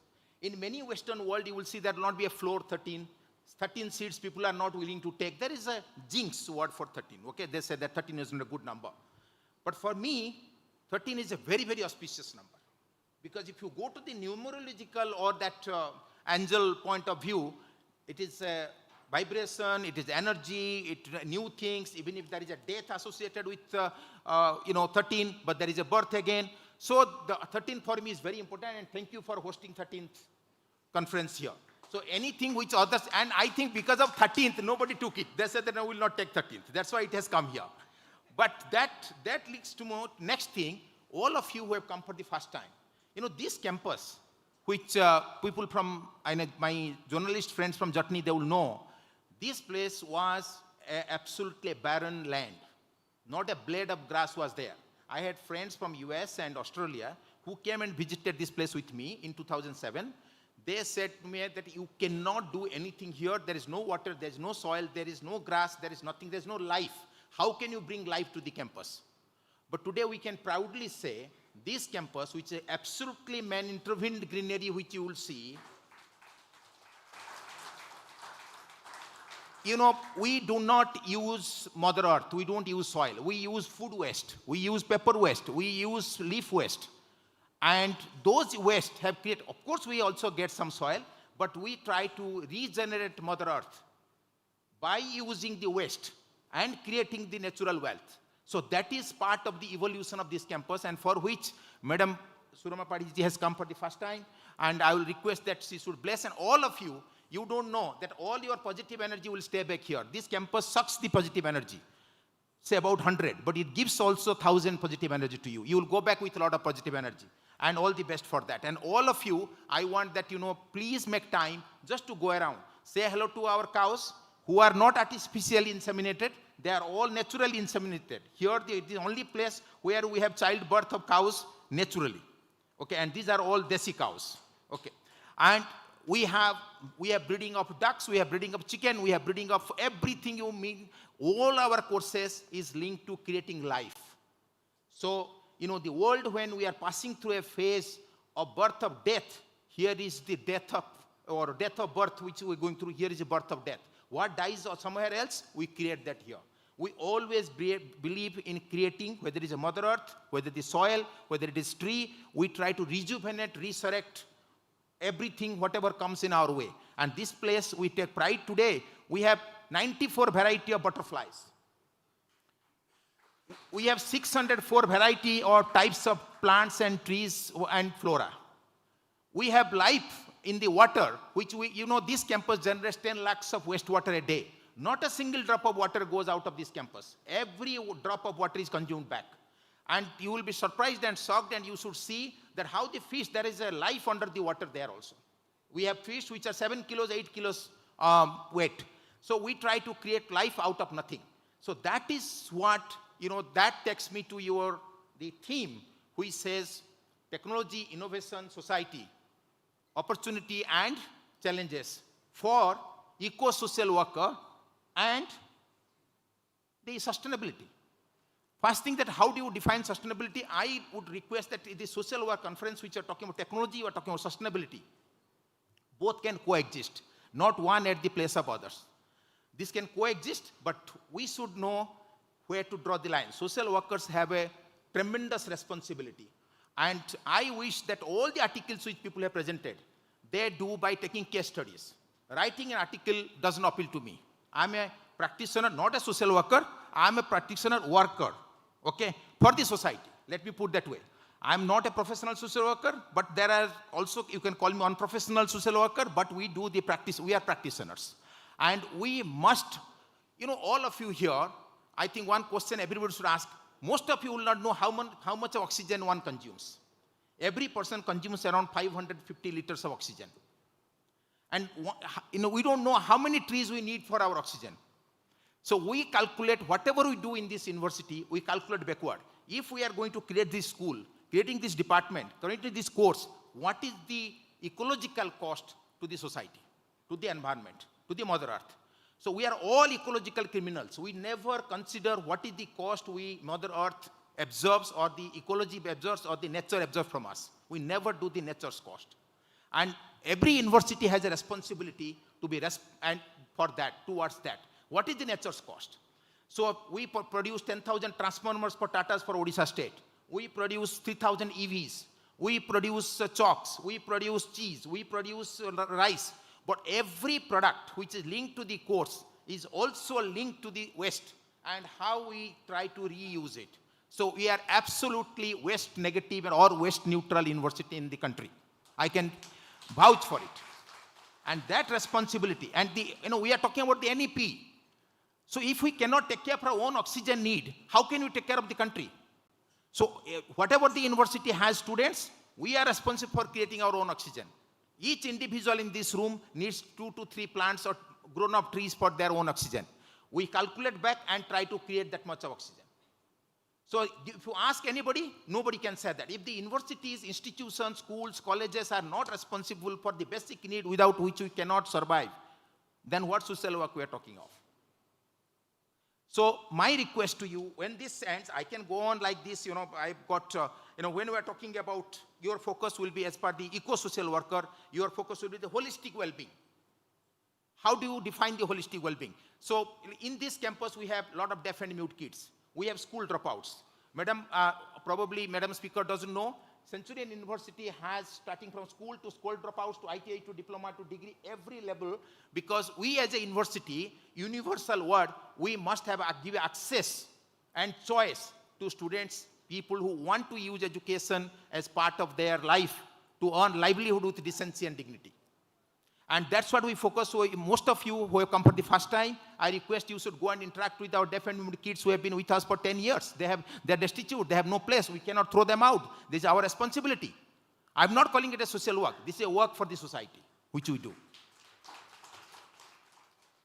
In many Western world, you will see there will not be a floor 13. 13 seats people are not willing to take. There is a jinx word for 13. Okay, they say that 13 is not a good number. But for me, 13 is a very, very auspicious number. Because if you go to the numerological or that angel point of view, it is vibration, it is energy, new things, even if there is a death associated with 13, but there is a birth again. So the 13 for me is very important, and thank you for hosting 13th conference here. So anything which others, and I think because of 13th, nobody took it. They said that I will not take 13th. That's why it has come here. But that leads to more next thing, all of you who have come for the first time. You know, this campus, which people from, my journalist friends from Jatni, they will know, this place was absolutely a barren land. Not a blade of grass was there. I had friends from US and Australia who came and visited this place with me in 2007. They said to me that you cannot do anything here. There is no water, there is no soil, there is no grass, there is nothing, there is no life. How can you bring life to the campus? But today we can proudly say this campus, which is absolutely man-intervened greenery, which you will see, you know, we do not use Mother Earth, we don't use soil, we use food waste, we use paper waste, we use leaf waste. And those waste have created, of course we also get some soil, but we try to regenerate Mother Earth by using the waste and creating the natural wealth. So that is part of the evolution of this campus, and for which Madam Surama Padiji has come for the first time, and I will request that she should bless, and all of you, you don't know that all your positive energy will stay back here. This campus sucks the positive energy, say about 100, but it gives also 1,000 positive energy to you. You will go back with a lot of positive energy, and all the best for that. And all of you, I want that, please make time just to go around. Say hello to our cows who are not artificially inseminated. They are all naturally inseminated. Here, the only place where we have childbirth of cows naturally. Okay, and these are all desi cows. Okay, and we have breeding of ducks, we have breeding of chicken, we have breeding of everything you mean. All our courses is linked to creating life. So, the world, when we are passing through a phase of birth of death, here is the death of birth, which we're going through. Here is the birth of death. What dies or somewhere else, we create that here. We always believe in creating, whether it is a Mother Earth, whether it is soil, whether it is tree, we try to rejuvenate, resurrect everything, whatever comes in our way. And this place, we take pride today. We have 94 variety of butterflies. We have 604 variety or types of plants and trees and flora. We have life in the water, which this campus generates 10 lakhs of wastewater a day. Not a single drop of water goes out of this campus. Every drop of water is consumed back. And you will be surprised and shocked, and you should see that how the fish, there is a life under the water there also. We have fish which are 7 kilos, 8 kilos weight. So we try to create life out of nothing. So that is what, that takes me to the theme, which says technology, innovation, society, opportunity and challenges for eco-social worker and the sustainability. First thing, that how do you define sustainability? I would request that in the social work conference, which are talking about technology, or talking about sustainability, both can coexist, not one at the place of others. This can coexist, but we should know where to draw the line. Social workers have a tremendous responsibility. And I wish that all the articles which people have presented, they do by taking case studies. Writing an article doesn't appeal to me. I'm a practitioner, not a social worker. I'm a practitioner worker, okay, for the society. Let me put that way. I'm not a professional social worker, but there are also, you can call me unprofessional social worker, but we do the practice, we are practitioners. And we must, all of you here, I think one question everybody should ask, most of you will not know how much oxygen one consumes. Every person consumes around 550 liters of oxygen. And we don't know how many trees we need for our oxygen. So we calculate whatever we do in this university, we calculate backward. If we are going to create this school, creating this department, creating this course, what is the ecological cost to the society, to the environment, to the Mother Earth? So we are all ecological criminals. We never consider what is the cost Mother Earth absorbs, or the ecology absorbs, or the nature absorbs from us. We never do the nature's cost. And every university has a responsibility to be towards that. What is the nature's cost? So we produce 10,000 transformers for Tatas for Odisha state. We produce 3,000 EVs. We produce chalks. We produce cheese. We produce rice. But every product which is linked to the course is also linked to the waste and how we try to reuse it. So we are absolutely waste negative or waste neutral university in the country. I can vouch for it. And that responsibility, and we are talking about the NEP. So if we cannot take care of our own oxygen need, how can we take care of the country? So whatever the university has students, we are responsible for creating our own oxygen. Each individual in this room needs 2 to 3 plants or grown-up trees for their own oxygen. We calculate back and try to create that much of oxygen. So if you ask anybody, nobody can say that. If the universities, institutions, schools, colleges are not responsible for the basic need without which we cannot survive, then what social work we are talking of? So my request to you, when this ends, I can go on like this, I've got, when we are talking about your focus will be as per the eco-social worker, your focus will be the holistic well-being. How do you define the holistic well-being? So in this campus, we have a lot of deaf and mute kids. We have school dropouts. Probably Madam Speaker doesn't know, Centurion University has, starting from school to school dropouts to ITI to diploma to degree, every level, because we as a university, universal word, we must have give access and choice to students, people who want to use education as part of their life to earn livelihood with decency and dignity. And that's what we focus. So most of you who have come for the first time, I request you should go and interact with our deaf and mute kids who have been with us for 10 years. They're destitute. They have no place. We cannot throw them out. This is our responsibility. I'm not calling it a social work. This is a work for the society, which we do.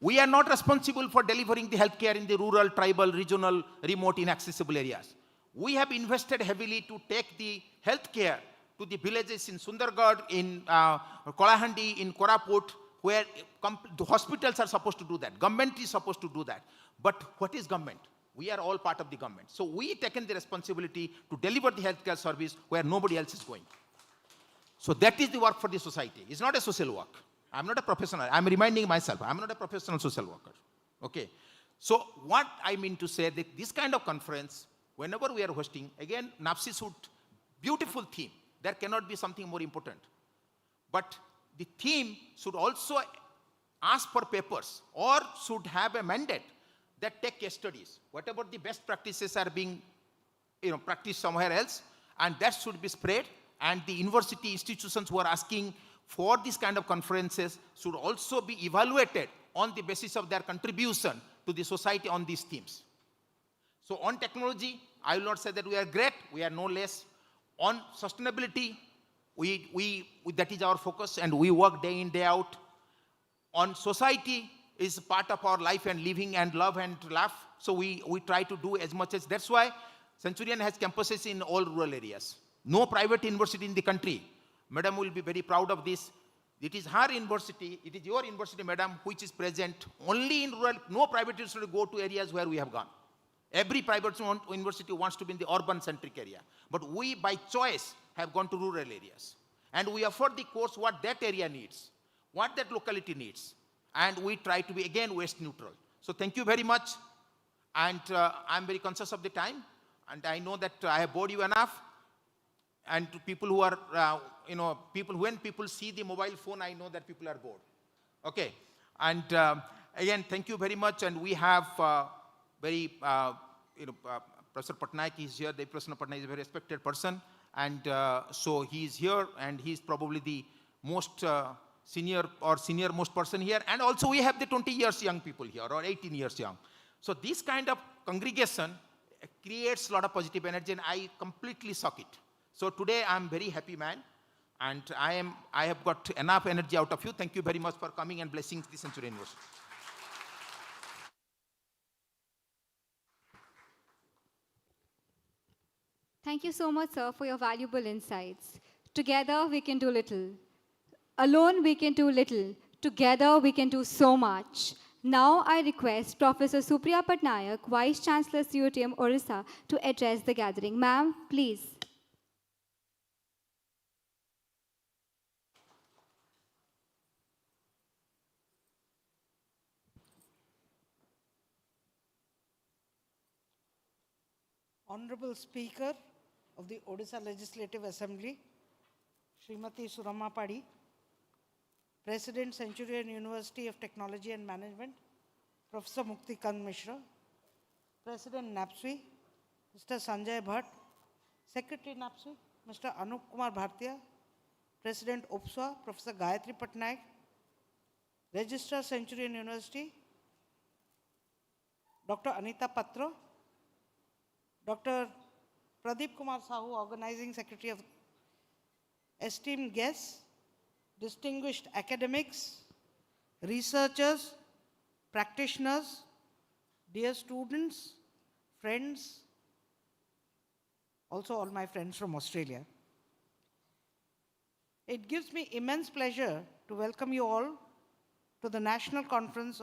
We are not responsible for delivering the healthcare in the rural, tribal, regional, remote, inaccessible areas. We have invested heavily to take the healthcare to the villages in Sundargarh, in Kolahandi, in Koraput, where the hospitals are supposed to do that. Government is supposed to do that. But what is government? We are all part of the government. So we taken the responsibility to deliver the healthcare service where nobody else is going. So that is the work for the society. It's not a social work. I'm not a professional. I'm reminding myself, I'm not a professional social worker. Okay. So what I mean to say that this kind of conference, whenever we are hosting, again, NAPSI should, beautiful theme. There cannot be something more important. But the theme should also ask for papers or should have a mandate that take case studies. Whatever the best practices are being practiced somewhere else, and that should be spread. And the university institutions who are asking for this kind of conferences should also be evaluated on the basis of their contribution to the society on these themes. So on technology, I will not say that we are great, we are no less. On sustainability, that is our focus, and we work day in, day out. On society is part of our life and living and love and laugh. So we try to do as much as, that's why Centurion has campuses in all rural areas. No private university in the country. Madam will be very proud of this. It is her university, it is your university, madam, which is present only in rural. No private university go to areas where we have gone. Every private university wants to be in the urban-centric area. But we, by choice, have gone to rural areas. And we offer the course what that area needs, what that locality needs. And we try to be, again, waste neutral. So thank you very much. And I'm very conscious of the time. And I know that I have bored you enough. And to people who are, when people see the mobile phone, I know that people are bored. Okay. And again, thank you very much. And we have Professor Patnaik is here. The Professor Patnaik is a very respected person. And so he is here, and he is probably the most senior most person here. And also we have the 20 years young people here, or 18 years young. So this kind of congregation creates a lot of positive energy, and I completely suck it. So today I'm very happy man, and I have got enough energy out of you. Thank you very much for coming and blessing the Centurion University. Thank you so much, sir, for your valuable insights. Together, we can do little. Alone, we can do little. Together, we can do so much. Now, I request Professor Supriya Patnaik, Vice Chancellor, CUTM, Orissa, to address the gathering. Ma'am, please. Honorable Speaker of the Odisha Legislative Assembly, Srimati Surama Padi, President, Centurion University of Technology and Management, Professor Mukti Kant Mishra, President NAPSWI, Mr. Sanjay Bhatt, Secretary NAPSWI, Mr. Anup Kumar Bhartiya, President OPSWA, Professor Gayatri Patnaik, Registrar Centurion University, Dr. Anita Patra, Dr. Pradeep Kumar Sahu, Organizing Secretary of esteemed guests, distinguished academics, researchers, practitioners, dear students, friends, also all my friends from Australia. It gives me immense pleasure to welcome you all to the National Conference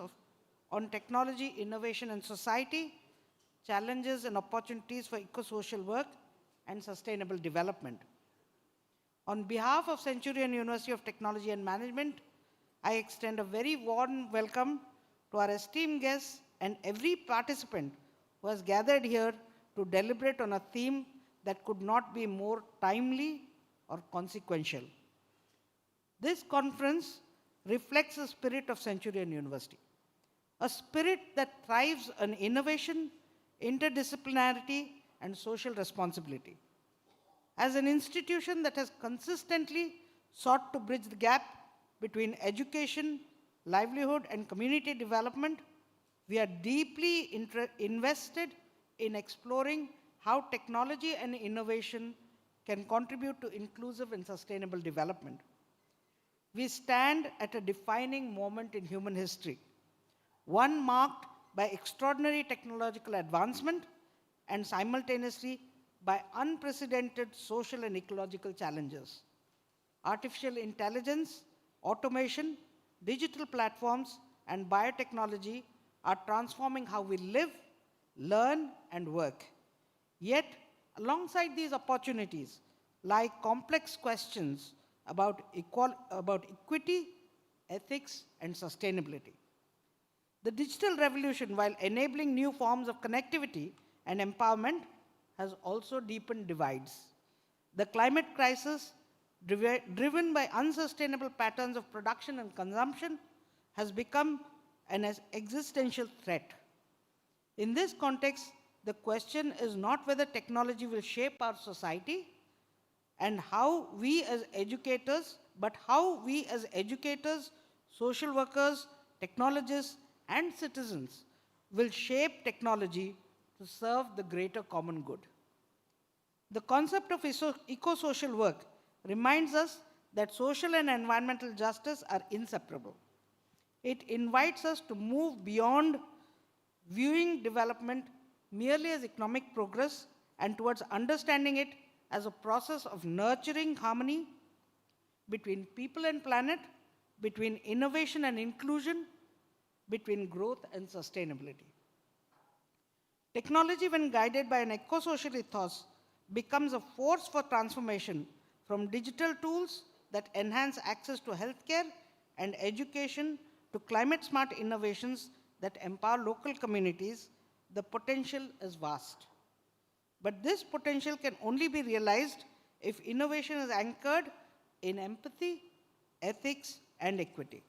on Technology, Innovation and Society, Challenges and Opportunities for Eco-Social Work and Sustainable Development. On behalf of Centurion University of Technology and Management, I extend a very warm welcome to our esteemed guests and every participant who has gathered here to deliberate on a theme that could not be more timely or consequential. This conference reflects the spirit of Centurion University, a spirit that thrives on innovation, interdisciplinarity, and social responsibility. As an institution that has consistently sought to bridge the gap between education, livelihood, and community development, we are deeply invested in exploring how technology and innovation can contribute to inclusive and sustainable development. We stand at a defining moment in human history, one marked by extraordinary technological advancement and simultaneously by unprecedented social and ecological challenges. Artificial intelligence, automation, digital platforms, and biotechnology are transforming how we live, learn, and work. Yet, alongside these opportunities lie complex questions about equity, ethics, and sustainability. The digital revolution, while enabling new forms of connectivity and empowerment, has also deepened divides. The climate crisis, driven by unsustainable patterns of production and consumption, has become an existential threat. In this context, the question is not whether technology will shape our society and how we as educators, but how we as educators, social workers, technologists, and citizens will shape technology to serve the greater common good. The concept of eco-social work reminds us that social and environmental justice are inseparable. It invites us to move beyond viewing development merely as economic progress and towards understanding it as a process of nurturing harmony between people and planet, between innovation and inclusion, between growth and sustainability. Technology, when guided by an eco-social ethos, becomes a force for transformation from digital tools that enhance access to healthcare and education to climate-smart innovations that empower local communities. The potential is vast. But this potential can only be realized if innovation is anchored in empathy, ethics, and equity.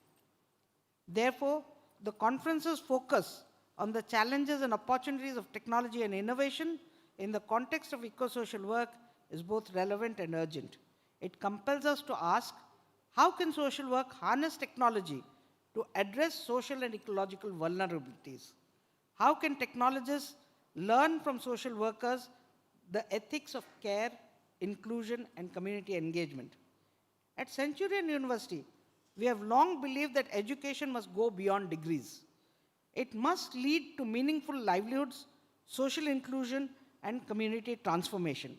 Therefore, the conference's focus on the challenges and opportunities of technology and innovation in the context of eco-social work is both relevant and urgent. It compels us to ask, how can social work harness technology to address social and ecological vulnerabilities? How can technologists learn from social workers the ethics of care, inclusion, and community engagement? At Centurion University, we have long believed that education must go beyond degrees. It must lead to meaningful livelihoods, social inclusion, and community transformation.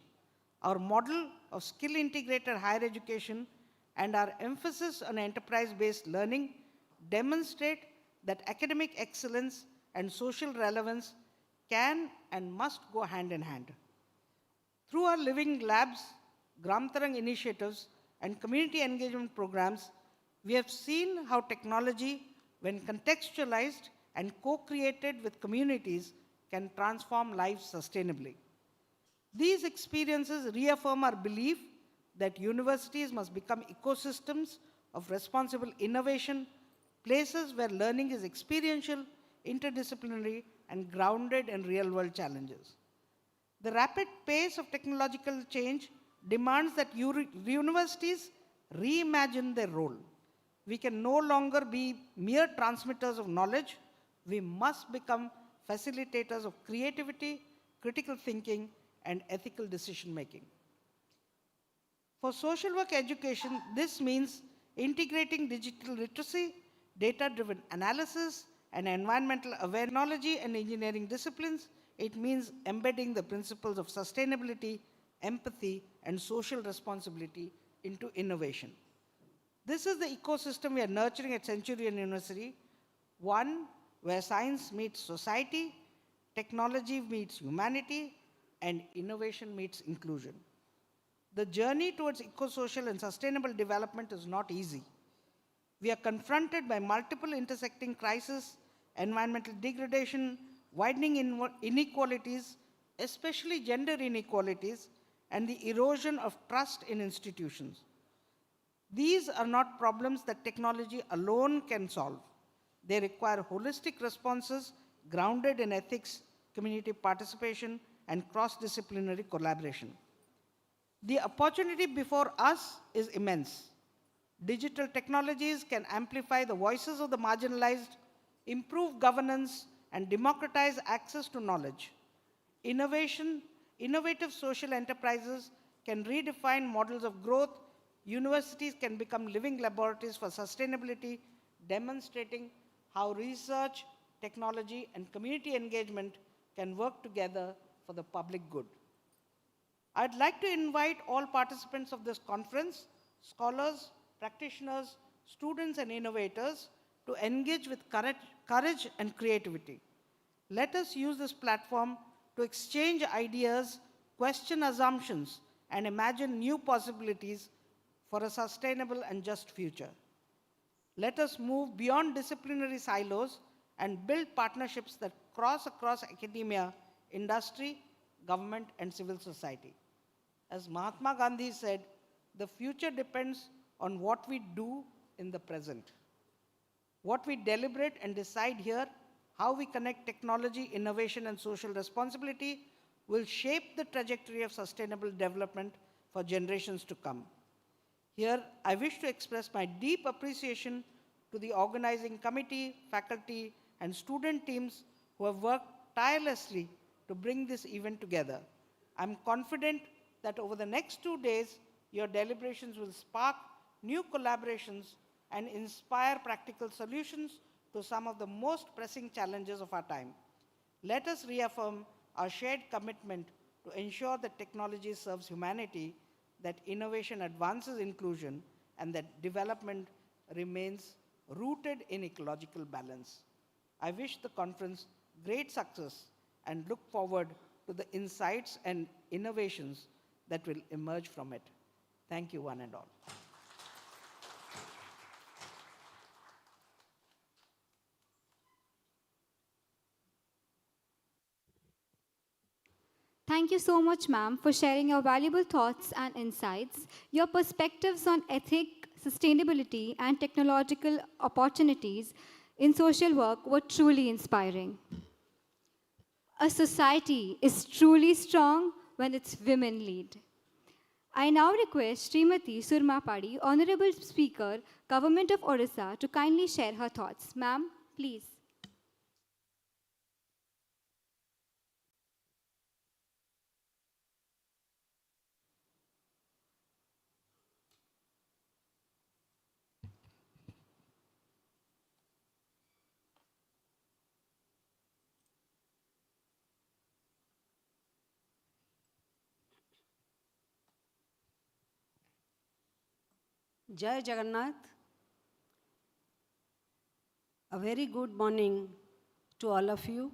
Our model of skill-integrated higher education and our emphasis on enterprise-based learning demonstrate that academic excellence and social relevance can and must go hand in hand. Through our living labs, Gram Tarang initiatives, and community engagement programs, we have seen how technology, when contextualized and co-created with communities, can transform lives sustainably. These experiences reaffirm our belief that universities must become ecosystems of responsible innovation, places where learning is experiential, interdisciplinary, and grounded in real-world challenges. The rapid pace of technological change demands that universities reimagine their role. We can no longer be mere transmitters of knowledge. We must become facilitators of creativity, critical thinking, and ethical decision-making. For social work education, this means integrating digital literacy, data-driven analysis, and environmental awareness, technology and engineering disciplines. It means embedding the principles of sustainability, empathy, and social responsibility into innovation. This is the ecosystem we are nurturing at Centurion University, one where science meets society, technology meets humanity, and innovation meets inclusion. The journey towards eco-social and sustainable development is not easy. We are confronted by multiple intersecting crises, environmental degradation, widening inequalities, especially gender inequalities, and the erosion of trust in institutions. These are not problems that technology alone can solve. They require holistic responses grounded in ethics, community participation, and cross-disciplinary collaboration. The opportunity before us is immense. Digital technologies can amplify the voices of the marginalized, improve governance, and democratize access to knowledge. Innovative social enterprises can redefine models of growth. Universities can become living laboratories for sustainability, demonstrating how research, technology, and community engagement can work together for the public good. I'd like to invite all participants of this conference, scholars, practitioners, students, and innovators to engage with courage and creativity. Let us use this platform to exchange ideas, question assumptions, and imagine new possibilities for a sustainable and just future. Let us move beyond disciplinary silos and build partnerships that cross across academia, industry, government, and civil society. As Mahatma Gandhi said, the future depends on what we do in the present. What we deliberate and decide here, how we connect technology, innovation, and social responsibility will shape the trajectory of sustainable development for generations to come. Here, I wish to express my deep appreciation to the organizing committee, faculty, and student teams who have worked tirelessly to bring this event together. I'm confident that over the next 2 days, your deliberations will spark new collaborations and inspire practical solutions to some of the most pressing challenges of our time. Let us reaffirm our shared commitment to ensure that technology serves humanity, that innovation advances inclusion, and that development remains rooted in ecological balance. I wish the conference great success and look forward to the insights and innovations that will emerge from it. Thank you, one and all. Thank you so much, ma'am, for sharing your valuable thoughts and insights. Your perspectives on ethic, sustainability, and technological opportunities in social work were truly inspiring. A society is truly strong when its women lead. I now request Srimati Surma Padi, Honorable Speaker, Government of Odisha, to kindly share her thoughts. Ma'am, please. Jai Jagannath. A very good morning to all of you.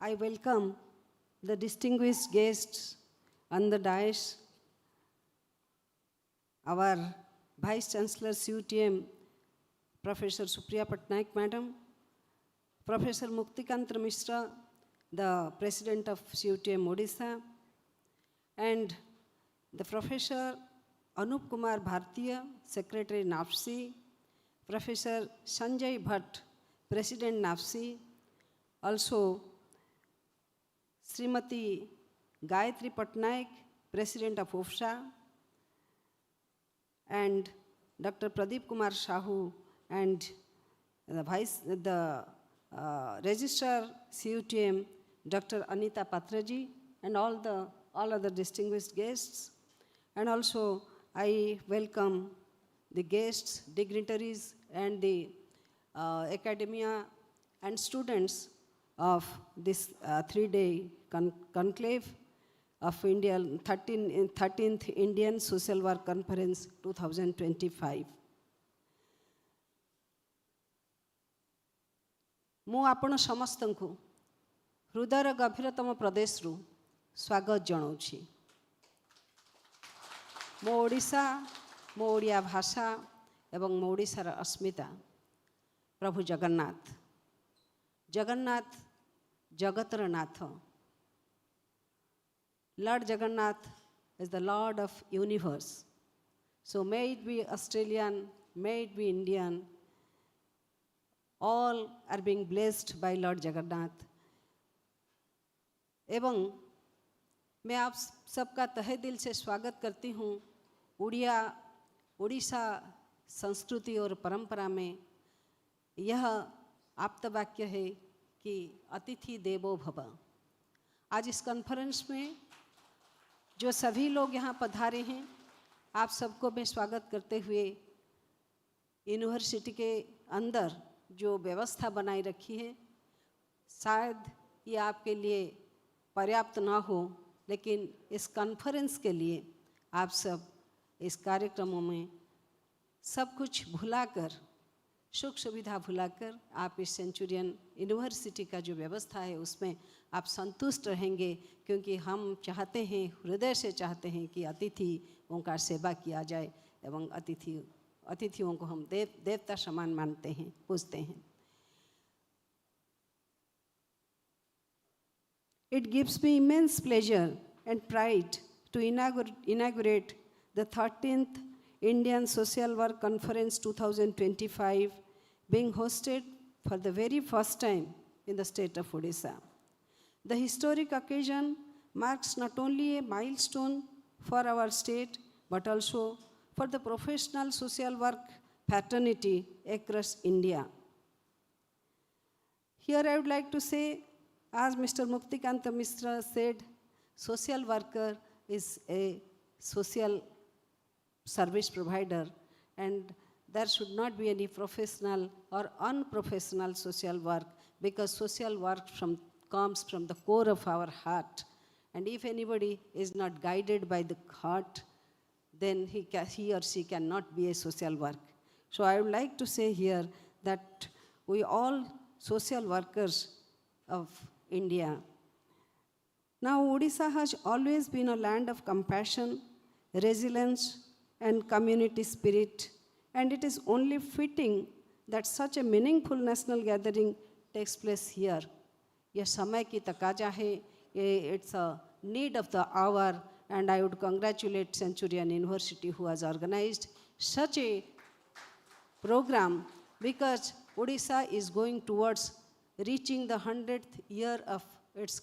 I welcome the distinguished guests on the dais, our Vice Chancellor CUTM, Professor Supriya Patnaik Madam, Professor Muktikantra Mishra, the President of CUTM Odisha, and the Professor Anup Kumar Bhartiya, Secretary NAFSI, Professor Sanjay Bhatt, President NAFSI, also Srimati Gayatri Patnaik, President of OFSA, and Dr. Pradeep Kumar Sahu and the Registrar CUTM, Dr. Anita Patraji, and all other distinguished guests. And also, I welcome the guests, dignitaries, and the academia and students of this 3-day conclave of India, 13th Indian Social Work Conference 2025. ମୁଁ ଆପଣ ସମସ୍ତଙ୍କୁ ହୃଦୟର ଗଭୀରତମ ପ୍ରଦେଶରୁ ସ୍ୱାଗତ ଜଣାଉଛି। ମୋ ଓଡ଼ିଶା, ମୋ ଓଡ଼ିଆ ଭାଷା ଏବଂ ମୋ ଓଡ଼ିଶାର ଅସ୍ମିତା ପ୍ରଭୁ ଜଗନ୍ନାଥ। ଜଗନ୍ନାଥ ଜଗତର ନାଥ। Lord Jagannath is the Lord of universe. So may it be Australian, may it be Indian, all are being blessed by Lord Jagannath. एवं मैं आप सबका तहे दिल से स्वागत करती हूँ उड़ीसा संस्कृति और परंपरा में यह आप्तवाक्य है कि अतिथि देवो भव। आज इस कॉन्फ्रेंस में जो सभी लोग यहाँ पधारे हैं, आप सबको मैं स्वागत करते हुए यूनिवर्सिटी के अंदर जो व्यवस्था बनाई रखी है, शायद ये आपके लिए पर्याप्त ना हो, लेकिन इस कॉन्फ्रेंस के लिए आप सब इस कार्यक्रमों में सब कुछ भुलाकर, सुख सुविधा भुलाकर आप इस सेंचुरियन यूनिवर्सिटी का जो व्यवस्था है उसमें आप संतुष्ट रहेंगे, क्योंकि हम चाहते हैं, हृदय से चाहते हैं कि अतिथियों का सेवा किया जाए एवं अतिथियों को हम देवता समान मानते हैं, पूजते हैं। It gives me immense pleasure and pride to inaugurate the 13th Indian Social Work Conference 2025 being hosted for the very first time in the state of Odisha. The historic occasion marks not only a milestone for our state, but also for the professional social work fraternity across India. Here I would like to say, as Mr. Muktikanta Mishra said, social worker is a social service provider, and there should not be any professional or unprofessional social work, because social work comes from the core of our heart. And if anybody is not guided by the heart, then he or she cannot be a social work. So I would like to say here that we all social workers of India. Now, Odisha has always been a land of compassion, resilience, and community spirit, and it is only fitting that such a meaningful national gathering takes place here. यह समय की तकाजा है, ये it's a need of the hour, and I would congratulate Centurion University who has organized such a program, because Odisha is going towards reaching the 100th year of its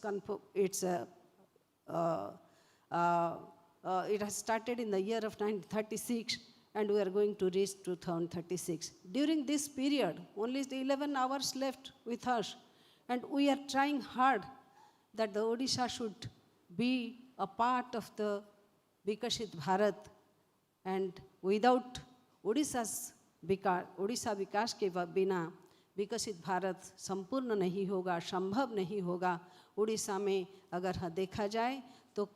it has started in the year of 1936, and we are going to reach 2036. During this period, only the 11 hours left with us, and we are trying hard that the Odisha should be a part of the Vikashit Bharat, and without Odisha विकास के बिना विकसित भारत संपूर्ण नहीं होगा, संभव नहीं होगा। उड़ीसा में अगर देखा जाए तो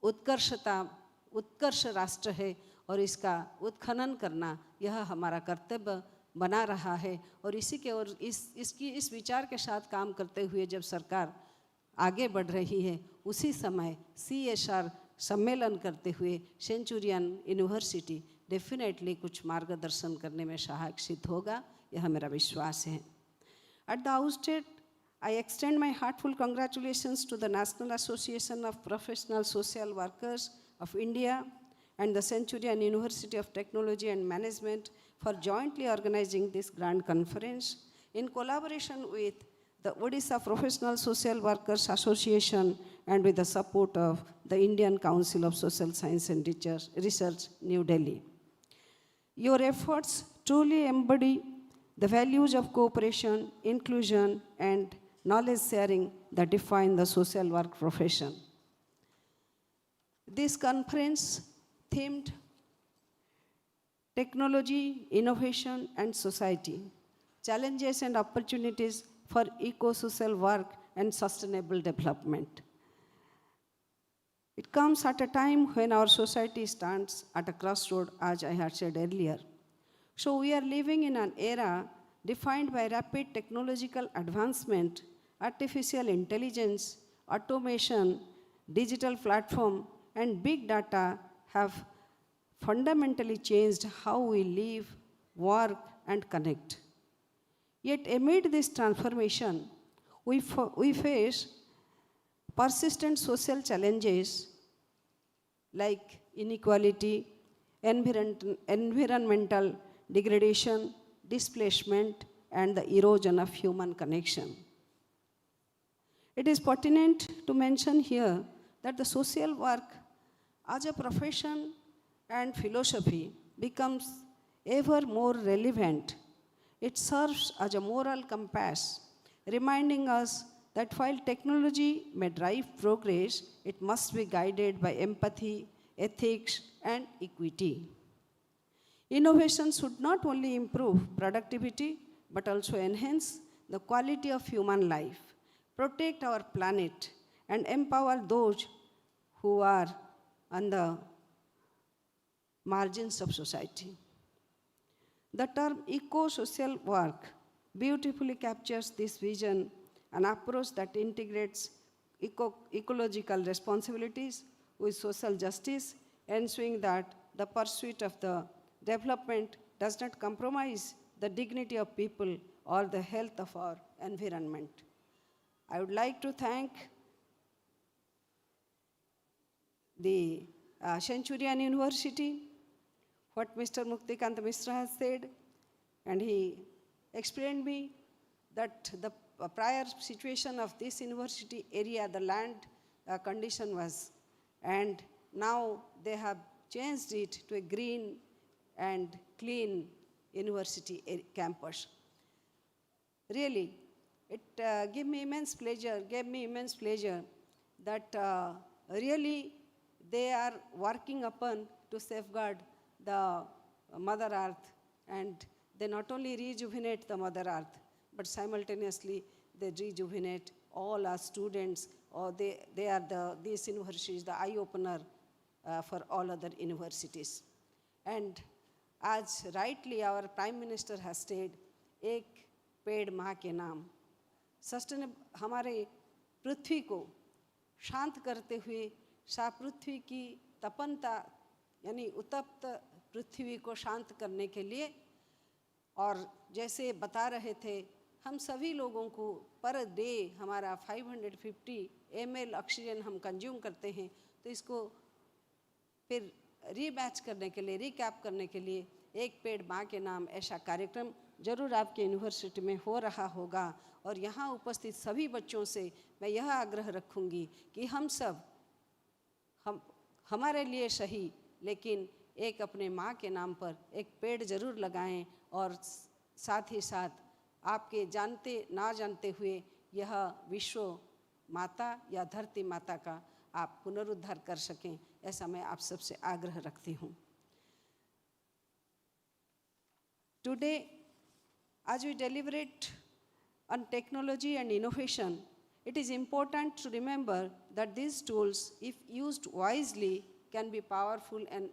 उत्कर्ष राष्ट्र है, और इसका उत्खनन करना यह हमारा कर्तव्य बना रहा है। और इसी के और इस विचार के साथ काम करते हुए जब सरकार आगे बढ़ रही है, उसी समय CSR सम्मेलन करते हुए सेंचुरियन यूनिवर्सिटी डेफिनेटली कुछ मार्गदर्शन करने में सहायक सिद्ध होगा, यह मेरा विश्वास है। At the outset, I extend my heartfelt congratulations to the National Association of Professional Social Workers of India and the Centurion University of Technology and Management for jointly organizing this grand conference in collaboration with the Odisha Professional Social Workers Association and with the support of the Indian Council of Social Science and Research, New Delhi. Your efforts truly embody the values of cooperation, inclusion, and knowledge sharing that define the social work profession. This conference themed Technology, Innovation, and Society, Challenges and Opportunities for Eco-Social Work and Sustainable Development. It comes at a time when our society stands at a crossroad, as I had said earlier. So we are living in an era defined by rapid technological advancement, artificial intelligence, automation, digital platform, and big data have fundamentally changed how we live, work, and connect. Yet amid this transformation, we face persistent social challenges like inequality, environmental degradation, displacement, and the erosion of human connection. It is pertinent to mention here that the social work as a profession and philosophy becomes ever more relevant. It serves as a moral compass, reminding us that while technology may drive progress, it must be guided by empathy, ethics, and equity. Innovation should not only improve productivity, but also enhance the quality of human life, protect our planet, and empower those who are on the margins of society. The term eco-social work beautifully captures this vision, an approach that integrates ecological responsibilities with social justice, ensuring that the pursuit of the development does not compromise the dignity of people or the health of our environment. I would like to thank the Centurion University, what Mr. Muktikant Mishra has said, and he explained me that the prior situation of this university area, the land condition was, and now they have changed it to a green and clean university campus. Really, it gave me immense pleasure that really they are working upon to safeguard the Mother Earth, and they not only rejuvenate the Mother Earth, but simultaneously they rejuvenate all our students, or they are these universities, the eye-opener for all other universities. And as rightly our Prime Minister has said, एक पेड़ माँ के नाम, हमारे पृथ्वी को शांत करते हुए पृथ्वी की तपनता यानी उत्तप्त पृथ्वी को शांत करने के लिए, और जैसे बता रहे थे हम सभी लोगों को पर डे हमारा 550 ml ऑक्सीजन हम कंज्यूम करते हैं, तो इसको फिर रीमैच करने के लिए, रिकैप करने के लिए एक पेड़ माँ के नाम ऐसा कार्यक्रम जरूर आपके यूनिवर्सिटी में हो रहा होगा। और यहाँ उपस्थित सभी बच्चों से मैं यह आग्रह रखूँगी कि हम सब हमारे लिए सही, लेकिन एक अपने माँ के नाम पर एक पेड़ जरूर लगाएं, और साथ ही साथ आपके जानते ना जानते हुए यह विश्व माता या धरती माता का आप पुनरुद्धार कर सकें, ऐसा मैं आप सबसे आग्रह रखती हूँ। Today, as we deliberate on technology and innovation, it is important to remember that these tools, if used wisely, can be powerful and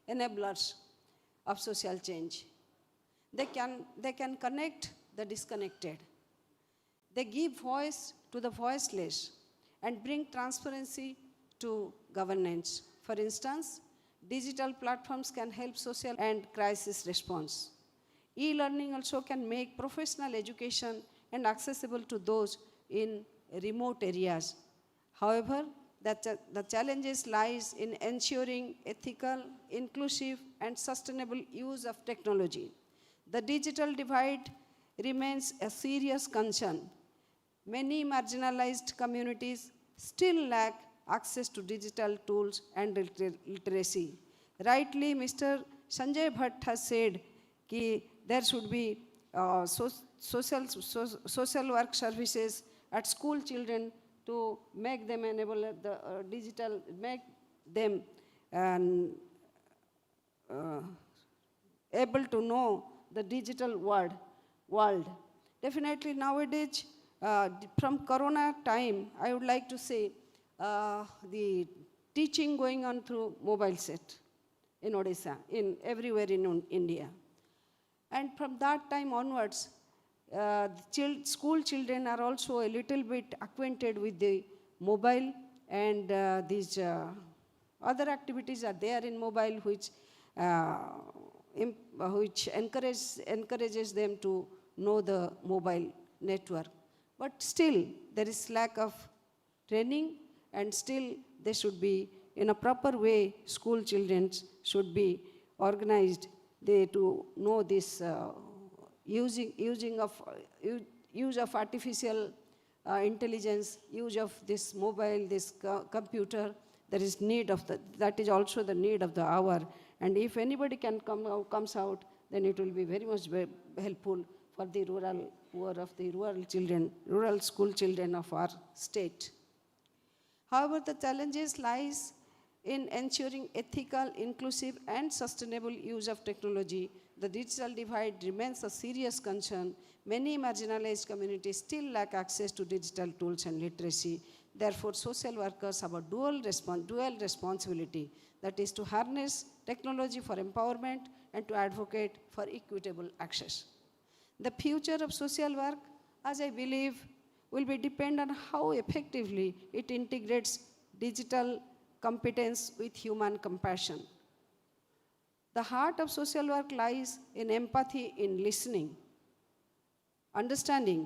enablers of social change. They can connect the disconnected. They give voice to the voiceless and bring transparency to governance. For instance, digital platforms can help social and crisis response. E-learning also can make professional education and accessible to those in remote areas. However, the challenges lies in ensuring ethical, inclusive, and sustainable use of technology. The digital divide remains a serious concern. Many marginalized communities still lack access to digital tools and literacy. Rightly, Mr. Sanjay Bhatt has said that there should be social work services at school children to make them enable the digital, make them able to know the digital world. Definitely nowadays, from Corona time, I would like to say the teaching going on through mobile set in Odisha, in everywhere in India. And from that time onwards, school children are also a little bit acquainted with the mobile, and these other activities are there in mobile which encourages them to know the mobile network. But still, there is lack of training, and still they should be, in a proper way, school children should be organized to know this use of artificial intelligence, use of this mobile, this computer. There is need of that is also the need of the hour. And if anybody comes out, then it will be very much helpful for the rural poor of the rural children, rural school children of our state. However, the challenges lies in ensuring ethical, inclusive, and sustainable use of technology. The digital divide remains a serious concern. Many marginalized communities still lack access to digital tools and literacy. Therefore, social workers have a dual responsibility, that is to harness technology for empowerment and to advocate for equitable access. The future of social work, as I believe, will be depend on how effectively it integrates digital competence with human compassion. The heart of social work lies in empathy, in listening, understanding,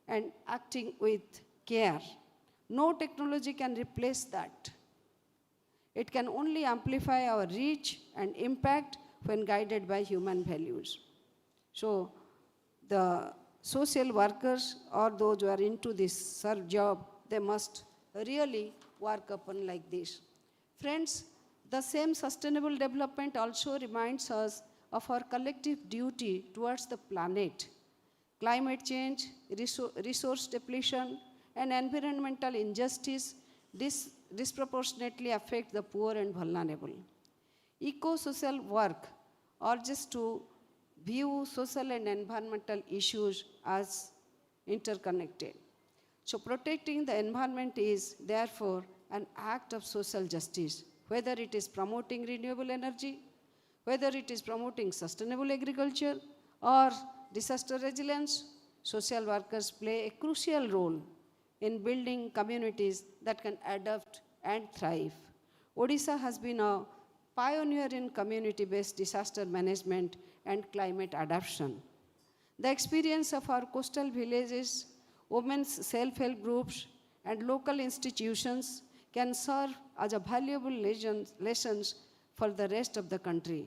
and acting with care. No technology can replace that. It can only amplify our reach and impact when guided by human values. So, the social workers or those who are into this job, they must really work upon like this. Friends, the same sustainable development also reminds us of our collective duty towards the planet. Climate change, resource depletion, and environmental injustice disproportionately affect the poor and vulnerable. Eco-social work urges to view social and environmental issues as interconnected. So protecting the environment is therefore an act of social justice, whether it is promoting renewable energy, whether it is promoting sustainable agriculture or disaster resilience. Social workers play a crucial role in building communities that can adapt and thrive. Odisha has been a pioneer in community-based disaster management and climate adaptation. The experience of our coastal villages, women's self-help groups, and local institutions can serve as a valuable lessons for the rest of the country.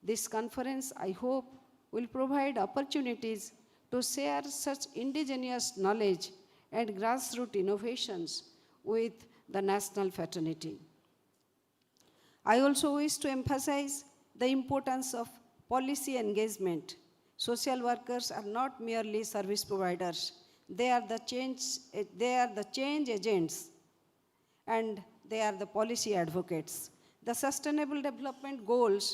This conference, I hope, will provide opportunities to share such indigenous knowledge and grassroots innovations with the national fraternity. I also wish to emphasize the importance of policy engagement. Social workers are not merely service providers. They are the change agents, and they are the policy advocates. The Sustainable Development Goals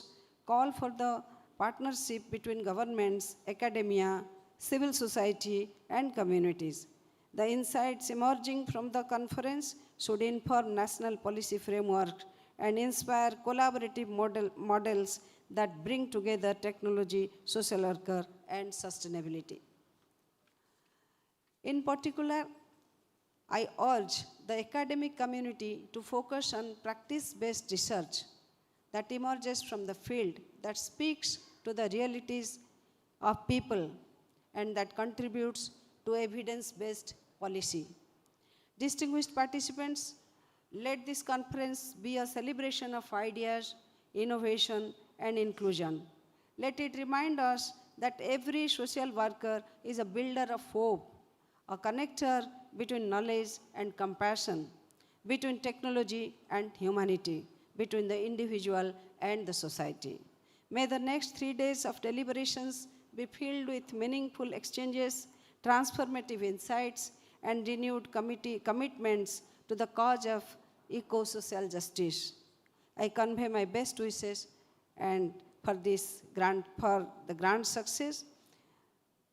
call for the partnership between governments, academia, civil society, and communities. The insights emerging from the conference should inform national policy framework and inspire collaborative models that bring together technology, social worker, and sustainability. In particular, I urge the academic community to focus on practice-based research that emerges from the field, that speaks to the realities of people, and that contributes to evidence-based policy. Distinguished participants, let this conference be a celebration of ideas, innovation, and inclusion. Let it remind us that every social worker is a builder of hope, a connector between knowledge and compassion, between technology and humanity, between the individual and the society. May the next 3 days of deliberations be filled with meaningful exchanges, transformative insights, and renewed commitments to the cause of eco-social justice. I convey my best wishes and for the grand success.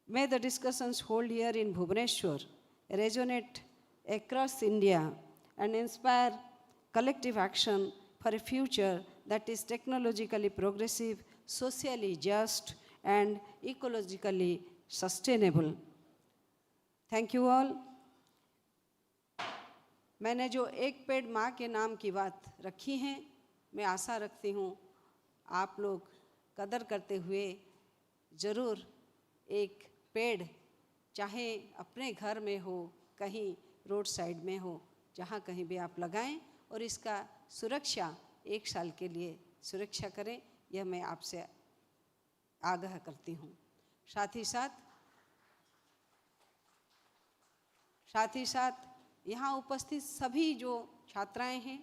May the discussions held here in Bhubaneswar resonate across India and inspire collective action for a future that is technologically progressive, socially just, and ecologically sustainable. Thank you all. मैंने जो एक पेड़ माँ के नाम की बात रखी है, मैं आशा रखती हूँ आप लोग कदर करते हुए ज़रूर एक पेड़, चाहे अपने घर में हो, कहीं रोड साइड में हो, जहाँ कहीं भी आप लगाएं और इसका सुरक्षा 1 साल के लिए सुरक्षा करें, यह मैं आपसे आगाह करती हूँ। साथ ही साथ यहाँ उपस्थित सभी जो छात्राएं हैं,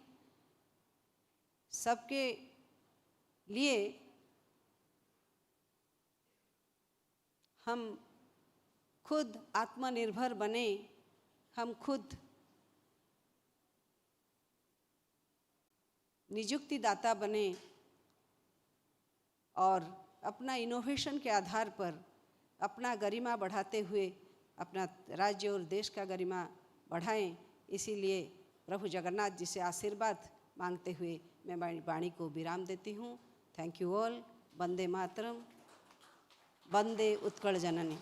सबके लिए हम खुद आत्मनिर्भर बने, हम खुद नियुक्तिदाता बने और अपना इनोवेशन के आधार पर अपना गरिमा बढ़ाते हुए अपना राज्य और देश का गरिमा बढ़ाएं। इसीलिए प्रभु जगन्नाथ जी से आशीर्वाद मांगते हुए मैं मेरी वाणी को विराम देती हूँ। Thank you all. Vande Mataram, Vande Utkal Janani.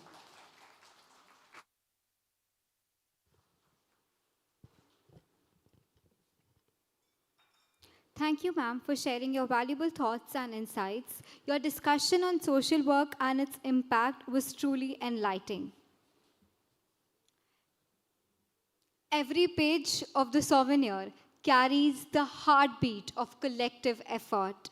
Thank you, ma'am, for sharing your valuable thoughts and insights. Your discussion on social work and its impact was truly enlightening. Every page of the Souvenir carries the heartbeat of collective effort.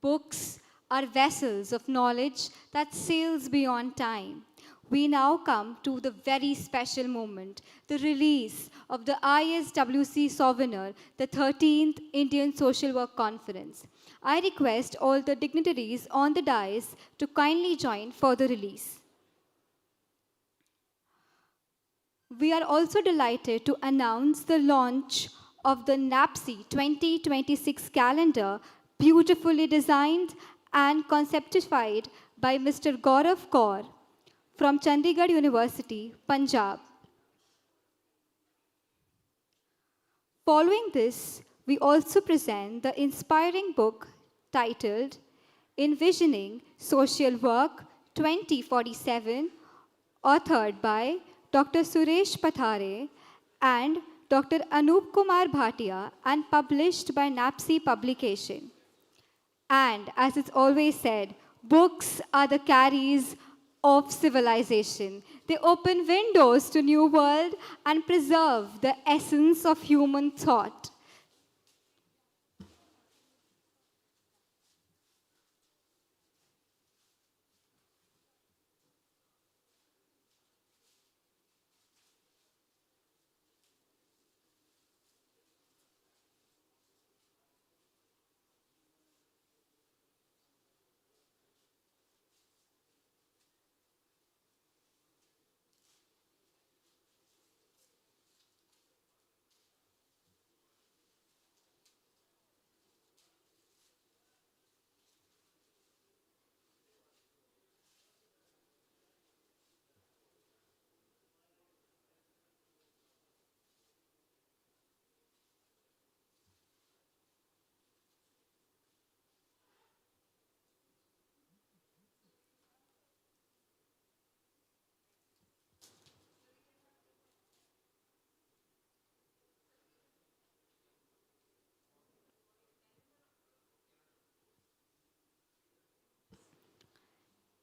Books are vessels of knowledge that sails beyond time. We now come to the very special moment, the release of the ISWC Souvenir, the 13th Indian Social Work Conference. I request all the dignitaries on the dais to kindly join for the release. We are also delighted to announce the launch of the NAPSI 2026 calendar, beautifully designed and conceptified by Mr. Gaurav Kaur from Chandigarh University, Punjab. Following this, we also present the inspiring book titled Envisioning Social Work 2047, authored by Dr. Suresh Pathare and Dr. Anup Kumar Bhatia and published by NAPSI Publication. And as it's always said, books are the carriers of civilization. They open windows to new world and preserve the essence of human thought.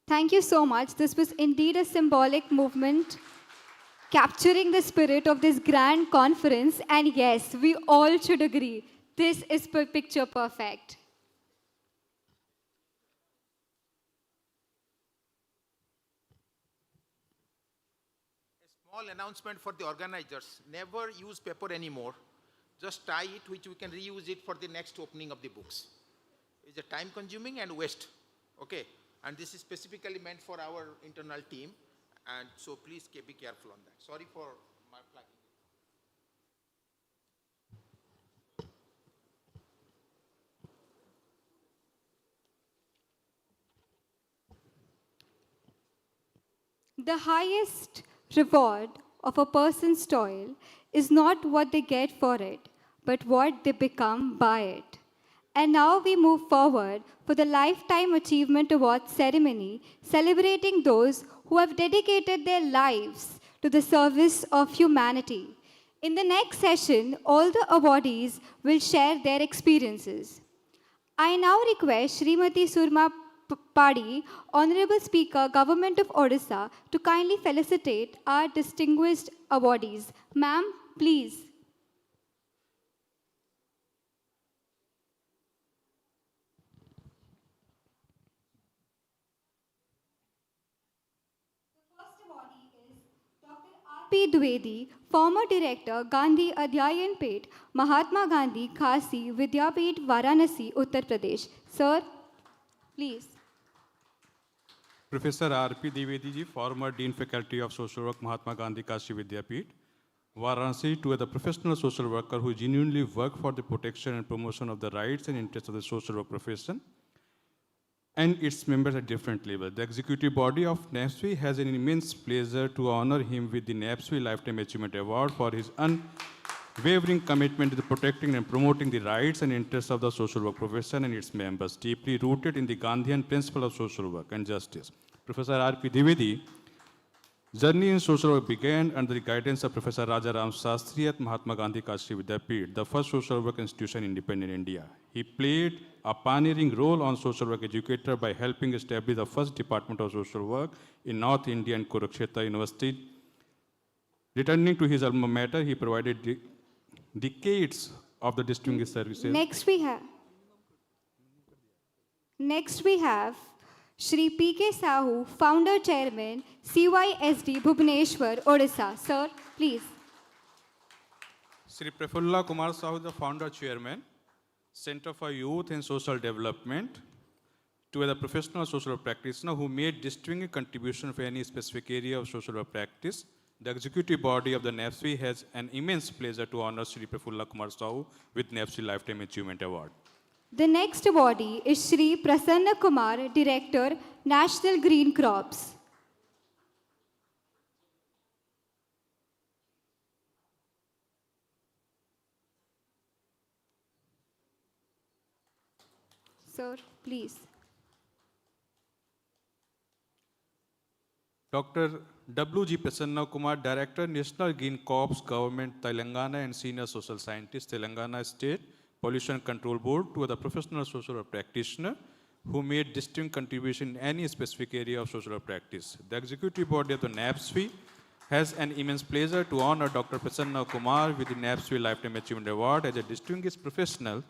Thank you so much. This was indeed a symbolic movement capturing the spirit of this grand conference. And yes, we all should agree, this is picture perfect. Small announcement for the organizers. Never use paper anymore. Just tie it, which we can reuse it for the next opening of the books. It's a time consuming and waste. Okay. And this is specifically meant for our internal team. And so please be careful on that. Sorry for my flagging. The highest reward of a person's toil is not what they get for it, but what they become by it. And now we move forward for the Lifetime Achievement Awards ceremony, celebrating those who have dedicated their lives to the service of humanity. In the next session, all the awardees will share their experiences. I now request Srimati Surma Padi, Honorable Speaker, Government of Odisha, to kindly felicitate our distinguished awardees. Ma'am, please. P. Dwivedi, former director, Gandhi Adhyayan Peth, Mahatma Gandhi Khasi Vidyapeth, Varanasi, Uttar Pradesh. Sir, please. Professor R.P. Dwivedi ji, former Dean Faculty of Social Work, Mahatma Gandhi Kashi Vidyapeth, Varanasi, to the professional social worker who genuinely work for the protection and promotion of the rights and interests of the social work profession and its members at different levels. The executive body of NAPSWI has an immense pleasure to honor him with the NAPSWI Lifetime Achievement Award for his unwavering commitment to protecting and promoting the rights and interests of the social work profession and its members, deeply rooted in the Gandhian principle of social work and justice. Professor R.P. Dwivedi journey in social work began under the guidance of Professor Rajaram Shastri at Mahatma Gandhi Kashi Vidyapeth, the first social work institution in independent India. He played a pioneering role on social work educator by helping establish the first department of social work in North India and Kurukshetra University. Returning to his alma mater, he provided decades of the distinguished services. Next we have Shri P.K. Sahu, Founder Chairman, CYSD, Bhubaneswar, Odisha. Sir, please. Shri Prafulla Kumar Sahu, the Founder Chairman, Center for Youth and Social Development, to the professional social work practitioner who made distinguished contribution for any specific area of social work practice. The executive body of the NAPSWI has an immense pleasure to honor Shri Prafulla Kumar Sahu with NAPSWI Lifetime Achievement Award. The next awardee is Shri Prasanna Kumar, Director, National Green Crops. Sir, please. Dr. W.G. Prasanna Kumar, Director, National Green Corps, Government, Telangana, and Senior Social Scientist, Telangana State Pollution Control Board, to the professional social work practitioner who made distinct contribution in any specific area of social practice. The executive body of the NAPSWI has an immense pleasure to honor Dr. Prasanna Kumar with the NAPSWI Lifetime Achievement Award as a distinguished professional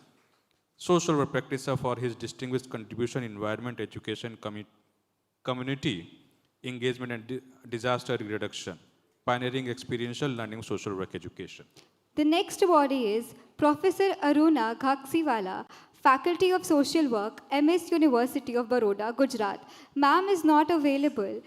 social work practitioner for his distinguished contribution in environment, education, community engagement, and disaster reduction, pioneering experiential learning social work education. The next awardee is Professor Aruna Ghaksiwala, Faculty of Social Work, MS University of Baroda, Gujarat. Ma'am is not available,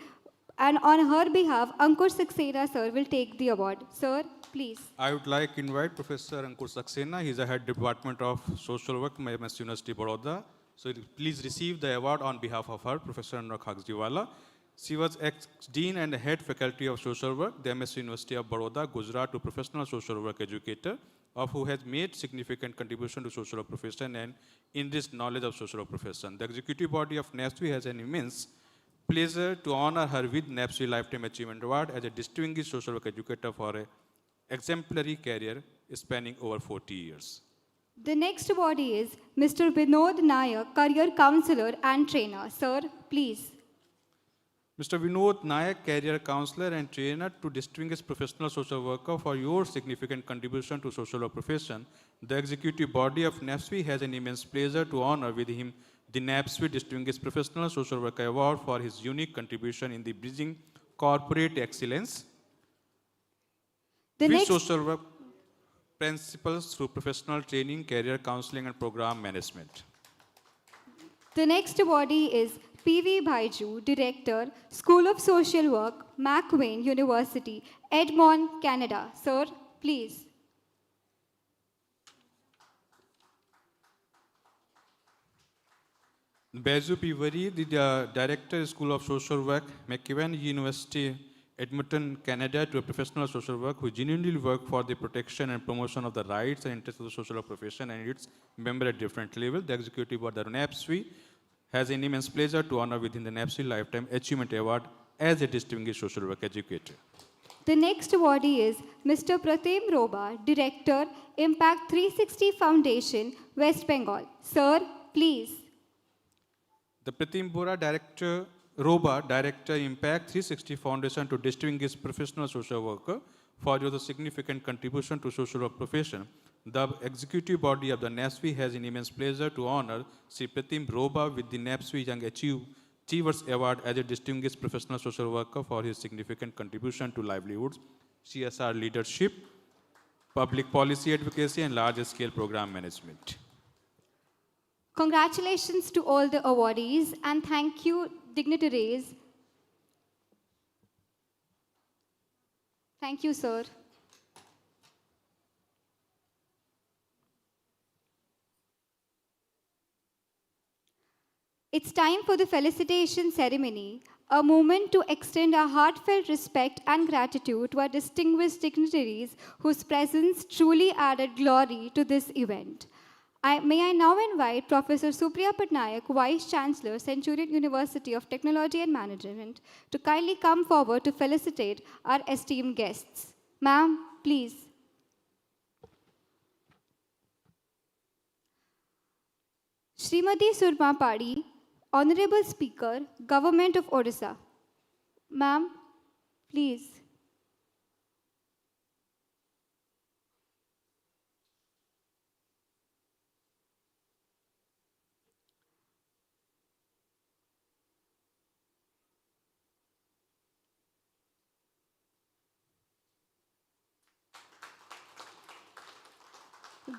and on her behalf, Ankur Saxena sir will take the award. Sir, please. I would like to invite Professor Ankur Saxena. He is the head department of social work, MS University, Baroda. So please receive the award on behalf of her, Professor Anurag Ghaksiwala. She was ex-dean and head faculty of social work, the MS University of Baroda, Gujarat, to professional social work educator, of who has made significant contribution to social work profession and enriched knowledge of social work profession. The executive body of NAPSWI has an immense pleasure to honor her with NAPSWI Lifetime Achievement Award as a distinguished social work educator for an exemplary career spanning over 40 years. The next awardee is Mr. Vinod Nayak, Career Counselor and Trainer. Sir, please. Mr. Vinod Nayak, Career Counselor and Trainer to distinguished professional social worker for your significant contribution to social work profession. The executive body of NAPSWI has an immense pleasure to honor with him the NAPSWI Distinguished Professional Social Worker Award for his unique contribution in the bridging corporate excellence with social work principles through professional training, career counseling, and program management. The next awardee is P.V. Bhaiju, Director, School of Social Work, McWane University, Edmond, Canada. Sir, please. Baiju Pivari, the Director, School of Social Work, McEwen University, Edmonton, Canada, to a professional social work who genuinely work for the protection and promotion of the rights and interests of the social work profession and its member at different levels. The executive board of NAPSWI has an immense pleasure to honor within the NAPSWI Lifetime Achievement Award as a distinguished social work educator. The next awardee is Mr. Pratim Roba, Director, Impact 360 Foundation, West Bengal. Sir, please. The Pratim Bora Director, Roba, Director, Impact 360 Foundation to distinguished professional social worker for your significant contribution to social work profession. The executive body of the NAPSWI has an immense pleasure to honor Sri Pratim Roba with the NAPSWI Young Achievers Award as a distinguished professional social worker for his significant contribution to livelihoods, CSR leadership, public policy advocacy, and large-scale program management. Congratulations to all the awardees and thank you, dignitaries. Thank you, sir. It's time for the felicitation ceremony, a moment to extend our heartfelt respect and gratitude to our distinguished dignitaries whose presence truly added glory to this event. May I now invite Professor Supriya Patnaik, Vice Chancellor, Centurion University of Technology and Management, to kindly come forward to felicitate our esteemed guests. Ma'am, please. Srimati Surma Padi, Honorable Speaker, Government of Odisha. Ma'am, please.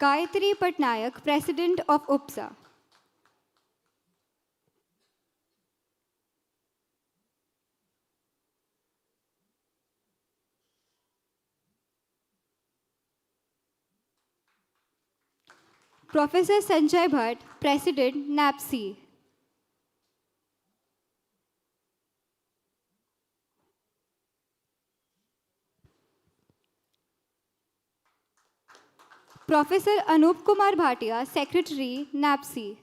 Gayatri Patnaik, President of UPSA. Professor Sanjay Bhatt, President, NAPSI. Professor Anup Kumar Bhatia, Secretary, NAPSI.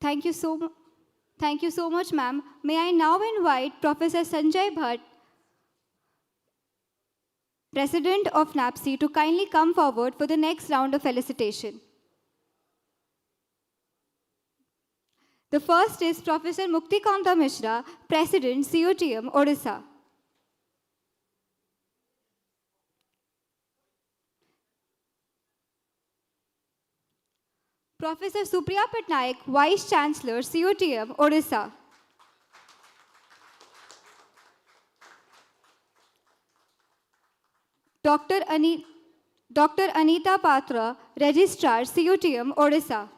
Thank you thank you so much, ma'am. May I now invite Professor Sanjay Bhatt, President of NAPSI, to kindly come forward for the next round of felicitation. The first is Professor Muktikanta Mishra, President, COTM, Odisha. Professor Supriya Patnaik, Vice Chancellor, COTM, Odisha. Dr. Anita Patra, Registrar, COTM, Odisha.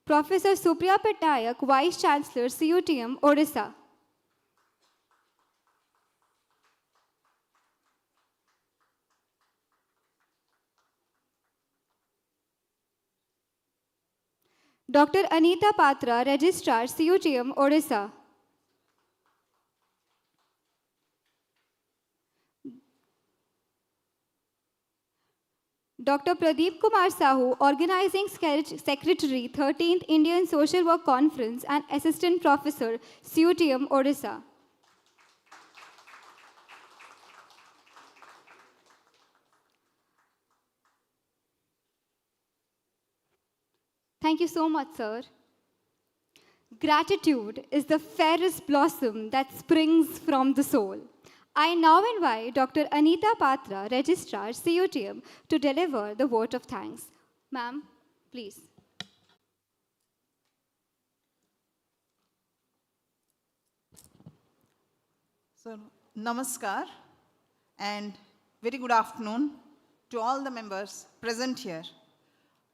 Professor Supriya Patnaik, Vice Chancellor, COTM, Odisha. Dr. Anita Patra, Registrar, COTM, Odisha. Dr. Pradeep Kumar Sahu, Organizing Secretary, 13th Indian Social Work Conference and Assistant Professor, COTM, Odisha. Thank you so much, sir. Gratitude is the fairest blossom that springs from the soul. I now invite Dr. Anita Patra, Registrar, COTM, to deliver the vote of thanks. Ma'am, please. So, namaskar and very good afternoon to all the members present here.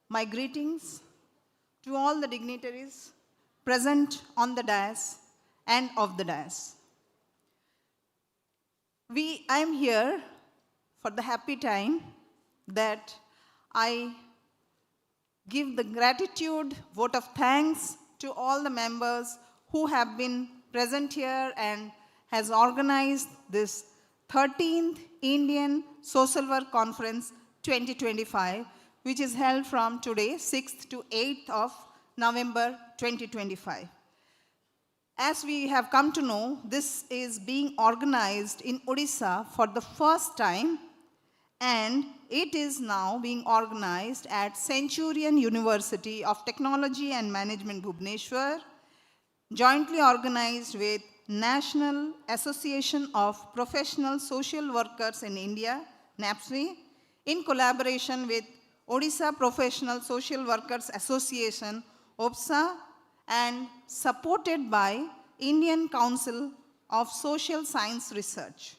My greetings to all the dignitaries present on the dais and off the dais. I am here for the happy time that I give the gratitude vote of thanks to all the members who have been present here and has organized this 13th Indian Social Work Conference 2025, which is held from today, 6th to 8th of November 2025. As we have come to know, this is being organized in Odisha for the first time, and it is now being organized at Centurion University of Technology and Management, Bhubaneswar, jointly organized with National Association of Professional Social Workers in India, NAPSI, in collaboration with Odisha Professional Social Workers Association, OPSA, and supported by Indian Council of Social Science Research.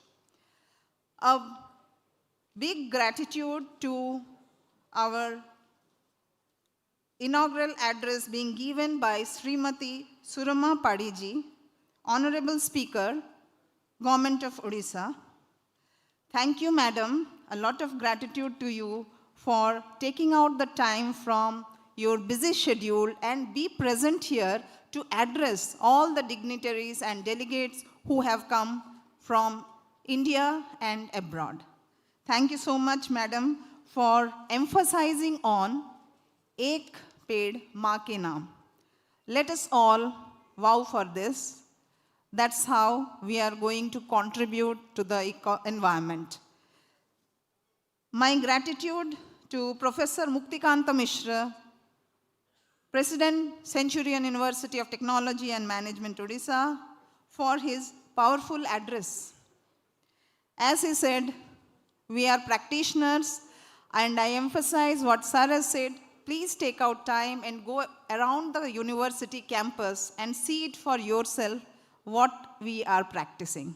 A big gratitude to our inaugural address being given by Srimati Surama Padiji, Honorable Speaker, Government of Odisha. Thank you, Madam. A lot of gratitude to you for taking out the time from your busy schedule and be present here to address all the dignitaries and delegates who have come from India and abroad. Thank you so much, Madam, for emphasizing on Ek Ped Maa Ke Naam. Let us all vow for this. That's how we are going to contribute to the environment. My gratitude to Professor Muktikanta Mishra, President, Centurion University of Technology and Management, Odisha, for his powerful address. As he said, we are practitioners, and I emphasize what Sarah said, please take out time and go around the university campus and see it for yourself what we are practicing.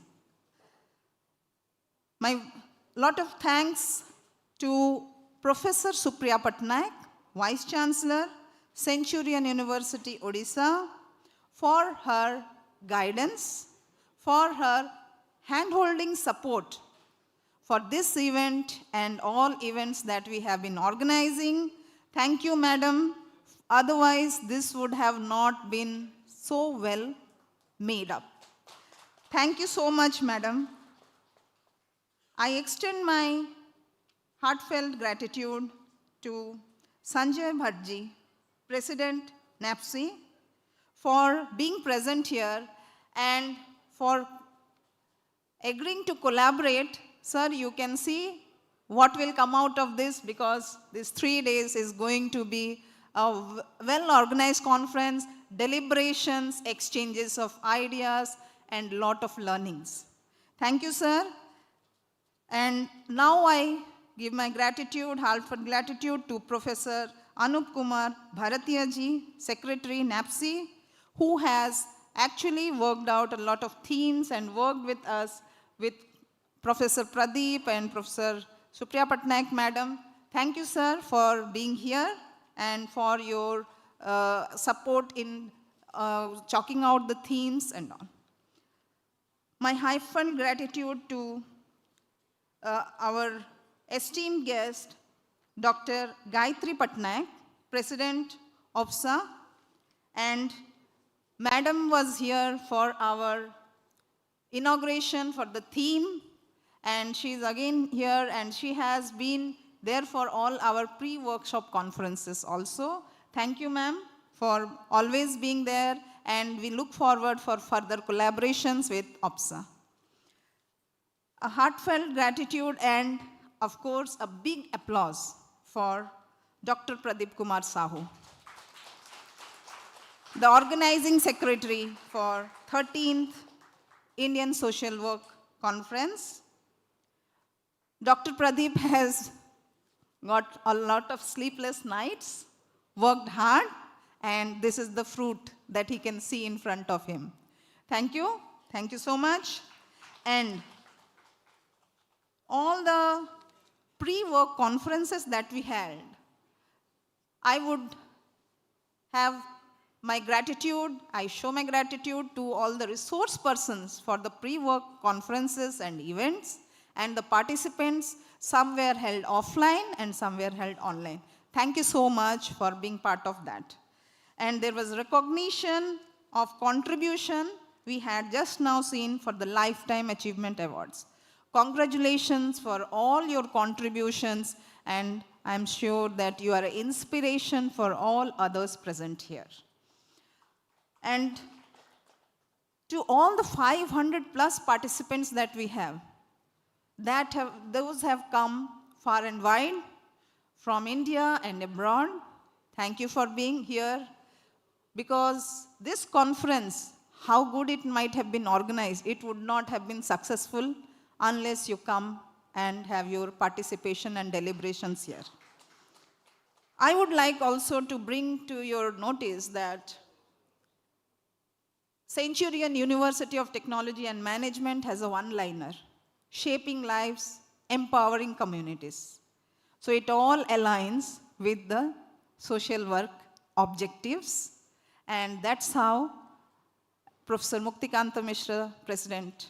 My lot of thanks to Professor Supriya Patnaik, Vice Chancellor, Centurion University, Odisha, for her guidance, for her hand-holding support for this event and all events that we have been organizing. Thank you, Madam. Otherwise, this would have not been so well made up. Thank you so much, Madam. I extend my heartfelt gratitude to Sanjay Bhatji, President NAPSI, for being present here and for agreeing to collaborate. Sir, you can see what will come out of this, because this 3 days is going to be a well-organized conference, deliberations, exchanges of ideas, and lot of learnings. Thank you, sir. And now I give my gratitude, heartfelt gratitude to Professor Anup Kumar Bharatiya ji, Secretary NAPSI, who has actually worked out a lot of themes and worked with us, with Professor Pradeep and Professor Supriya Patnaik Madam. Thank you, sir, for being here and for your support in chalking out the themes and all. My heartfelt gratitude to our esteemed guest, Dr. Gayatri Patnaik, President OPSA, and Madam was here for our inauguration for the theme, and she's again here, and she has been there for all our pre-workshop conferences also. Thank you, ma'am, for always being there, and we look forward for further collaborations with OPSA. A heartfelt gratitude and, of course, a big applause for Dr. Pradeep Kumar Sahu, the organizing secretary for 13th Indian Social Work Conference. Dr. Pradeep has got a lot of sleepless nights, worked hard, and this is the fruit that he can see in front of him. Thank you so much. And all the pre-work conferences that we held, I would have my gratitude, I show my gratitude to all the resource persons for the pre-work conferences and events, and the participants. Some were held offline and some were held online. Thank you so much for being part of that. And there was recognition of contribution we had just now seen for the Lifetime Achievement Awards. Congratulations for all your contributions, and I'm sure that you are an inspiration for all others present here. And to all the 500 plus participants that we have, those have come far and wide from India and abroad. Thank you for being here, because this conference, how good it might have been organized, it would not have been successful unless you come and have your participation and deliberations here. I would like also to bring to your notice that Centurion University of Technology and Management has a one-liner: shaping lives, empowering communities. So it all aligns with the social work objectives, and that's how Professor Muktikanta Mishra, President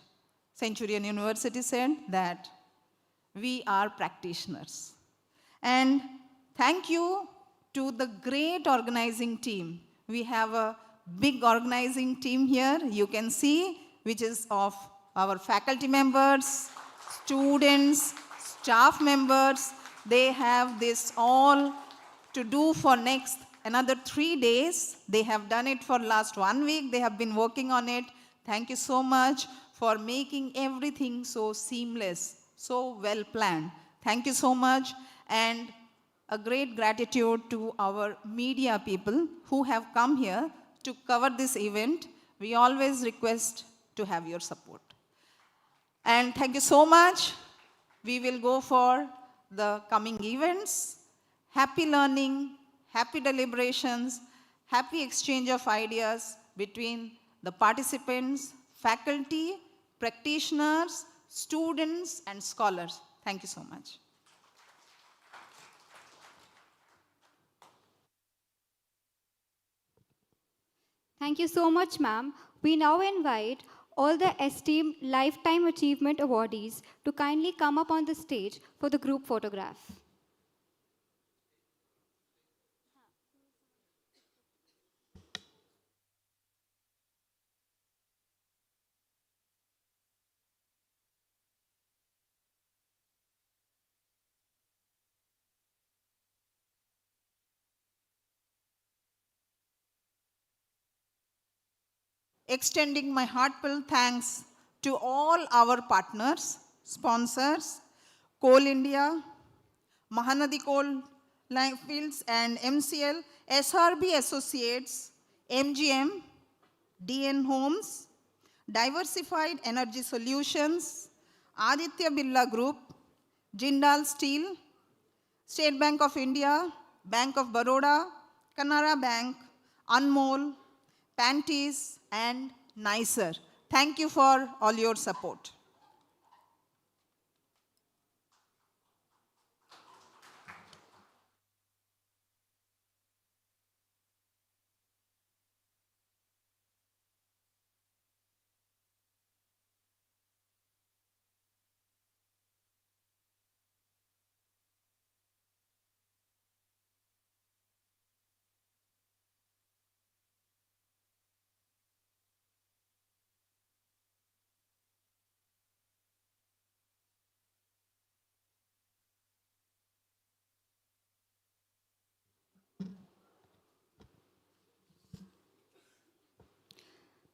Centurion University, said that we are practitioners. And thank you to the great organizing team. We have a big organizing team here, you can see, which is of our faculty members, students, staff members. They have this all to do for next another 3 days. They have done it for last 1 week. They have been working on it. Thank you so much for making everything so seamless, so well planned. Thank you so much. And a great gratitude to our media people who have come here to cover this event. We always request to have your support. And thank you so much. We will go for the coming events. Happy learning, happy deliberations, happy exchange of ideas between the participants, faculty, practitioners, students, and scholars. Thank you so much. Thank you so much, ma'am. We now invite all the esteemed Lifetime Achievement awardees to kindly come up on the stage for the group photograph. extending my heartfelt thanks to all our partners, sponsors, Coal India, Mahanadi Coal Fields and MCL, SRB Associates, MGM, DN Homes, Diversified Energy Solutions, Aditya Birla Group, Jindal Steel, State Bank of India, Bank of Baroda, Canara Bank, Anmol, Panties, and Nicer. Thank you for all your support.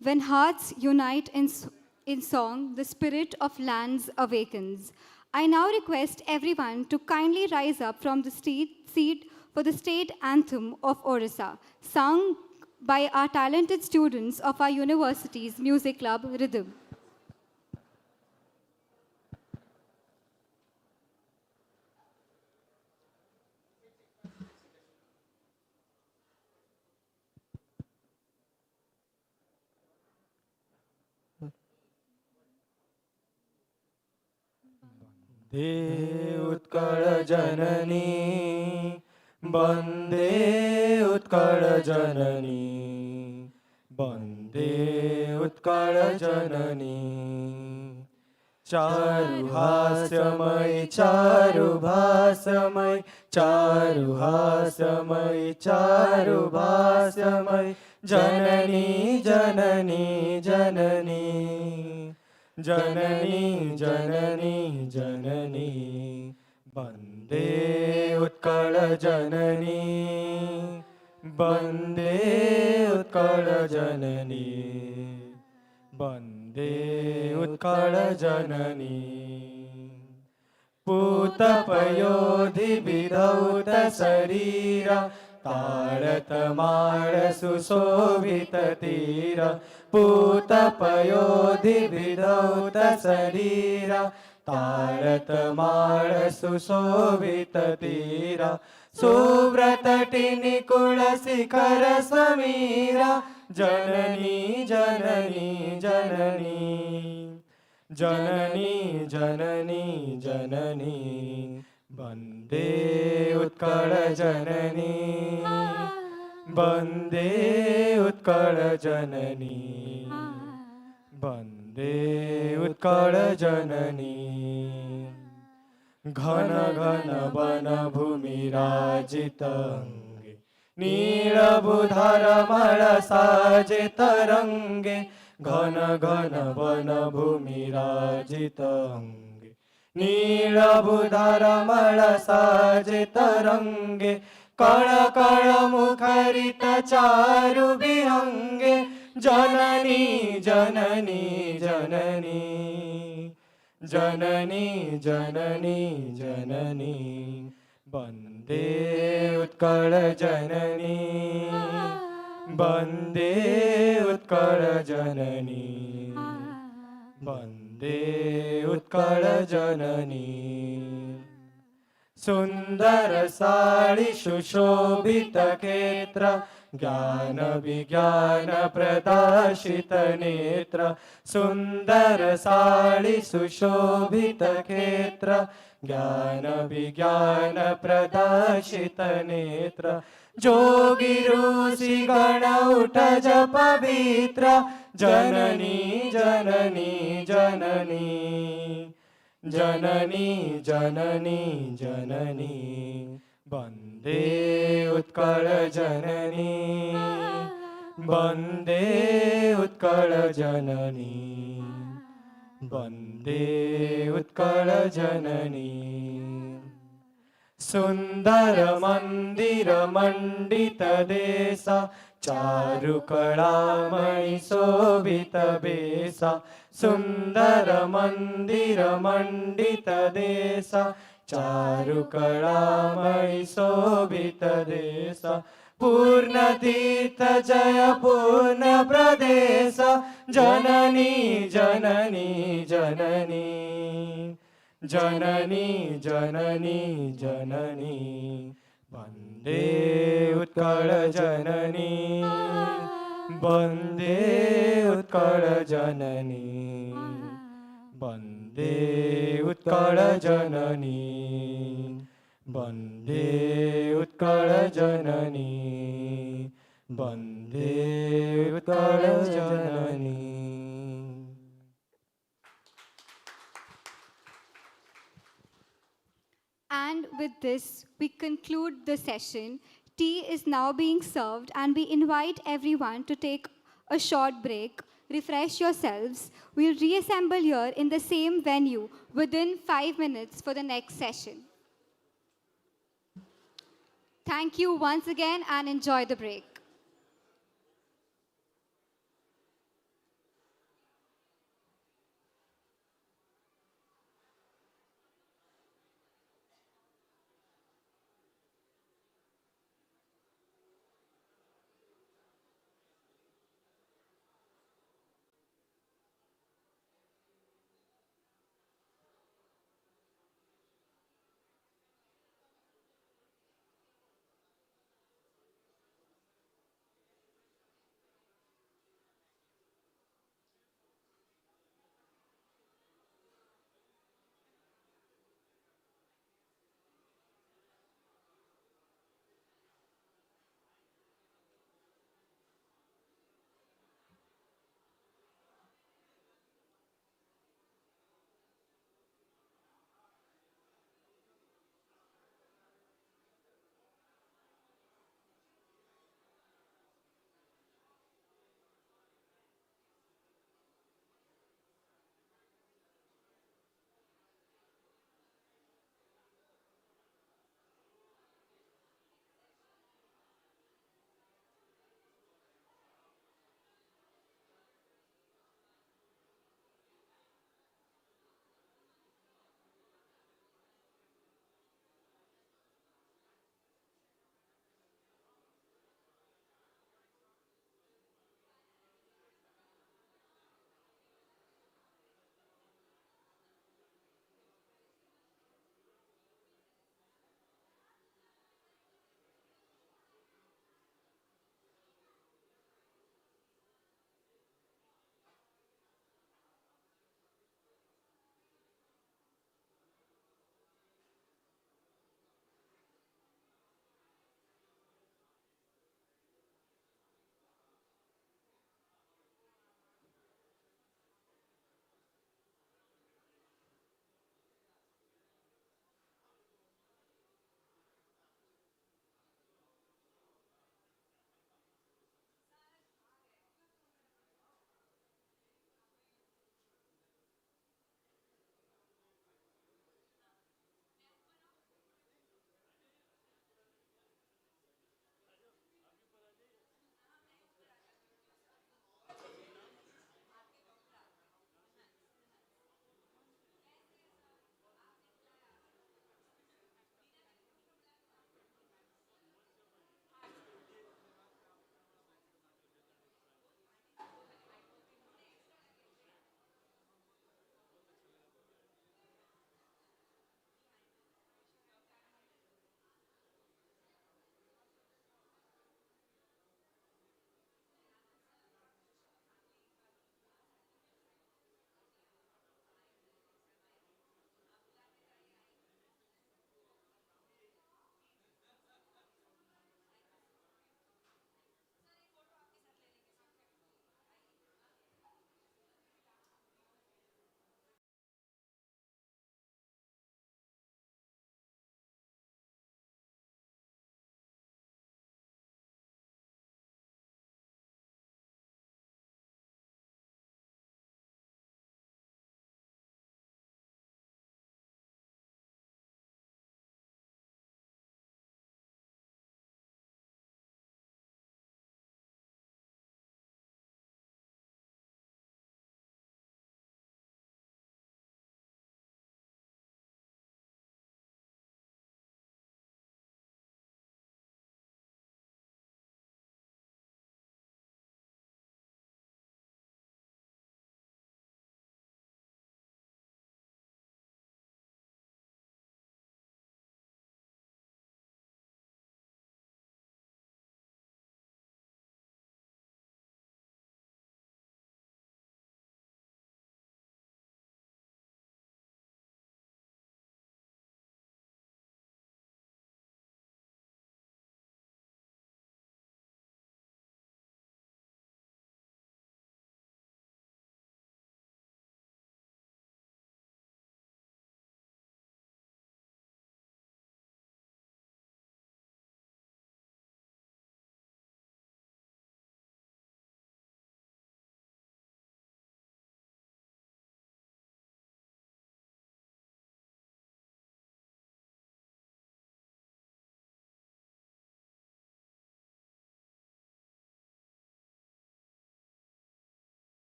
When hearts unite in song, the spirit of lands awakens. I now request everyone to kindly rise up from the seat for the state anthem of Orissa, sung by our talented students of our university's music club, Rhythm. वन्दे उत्कलजननी वन्दे उत्कलजननी वन्दे उत्कलजननी चारुहास्यमयि चारुभासमयि चारुहास्यमयि चारुभासमयि जननी जननी जननी जननी जननी जननी वन्दे उत्कलजननी वन्दे उत्कलजननी वन्दे उत्कलजननी पूतपयोधिविधौत शरीरा ताळतमाळ सुशोभिततीर पूतपयोधिविधौत शरीरा ताळतमाळ सुशोभिततीर सुव्रतटिनिकुलशिखर समीरा जननी जननी जननी जननी जननी जननी वन्दे उत्कलजननी वन्दे उत्कलजननी वन्दे उत्कलजननी घन घन वन भूमिराजितङ्गे नीलबुधरमल साजितरङ्गे घन घन वन भूमिराजितङ्गे नीलबुधरमल साजितरङ्गे कण कण मुखरित चारु विहङ्गे जननी जननी जननी जननी जननी जननी वन्दे उत्कलजननी वन्दे उत्कलजननी वन्दे उत्कलजननी सुन्दर साळि सुशोभित क्षेत्र ज्ञान विज्ञान प्रदाशित नेत्र सुन्दर साळि सुशोभित क्षेत्र ज्ञान विज्ञान प्रदाशित नेत्र जोगी ऋषि गण उठ जप पवित्र जननी जननी जननी जननी जननी जननी वन्दे उत्कलजननी वन्दे उत्कलजननी वन्दे उत्कलजननी सुन्दर मन्दिर मण्डित देश चारुकलामणि शोभित बेसा सुन्दर मन्दिर मण्डित देशा चारुकलामणि शोभित देशा पूर्णतीर्थ जय पूर्ण प्रदेश जननी जननी जननी जननी जननी जननी वन्दे उत्कल जननी वन्दे उत्कल जननी वन्दे उत्कल जननी वन्दे उत्कल जननी वन्दे उत्कल जननी. And with this, we conclude the session. Tea is now being served, and we invite everyone to take a short break, refresh yourselves. We'll reassemble here in the same venue within 5 minutes for the next session. Thank you once again and enjoy the break.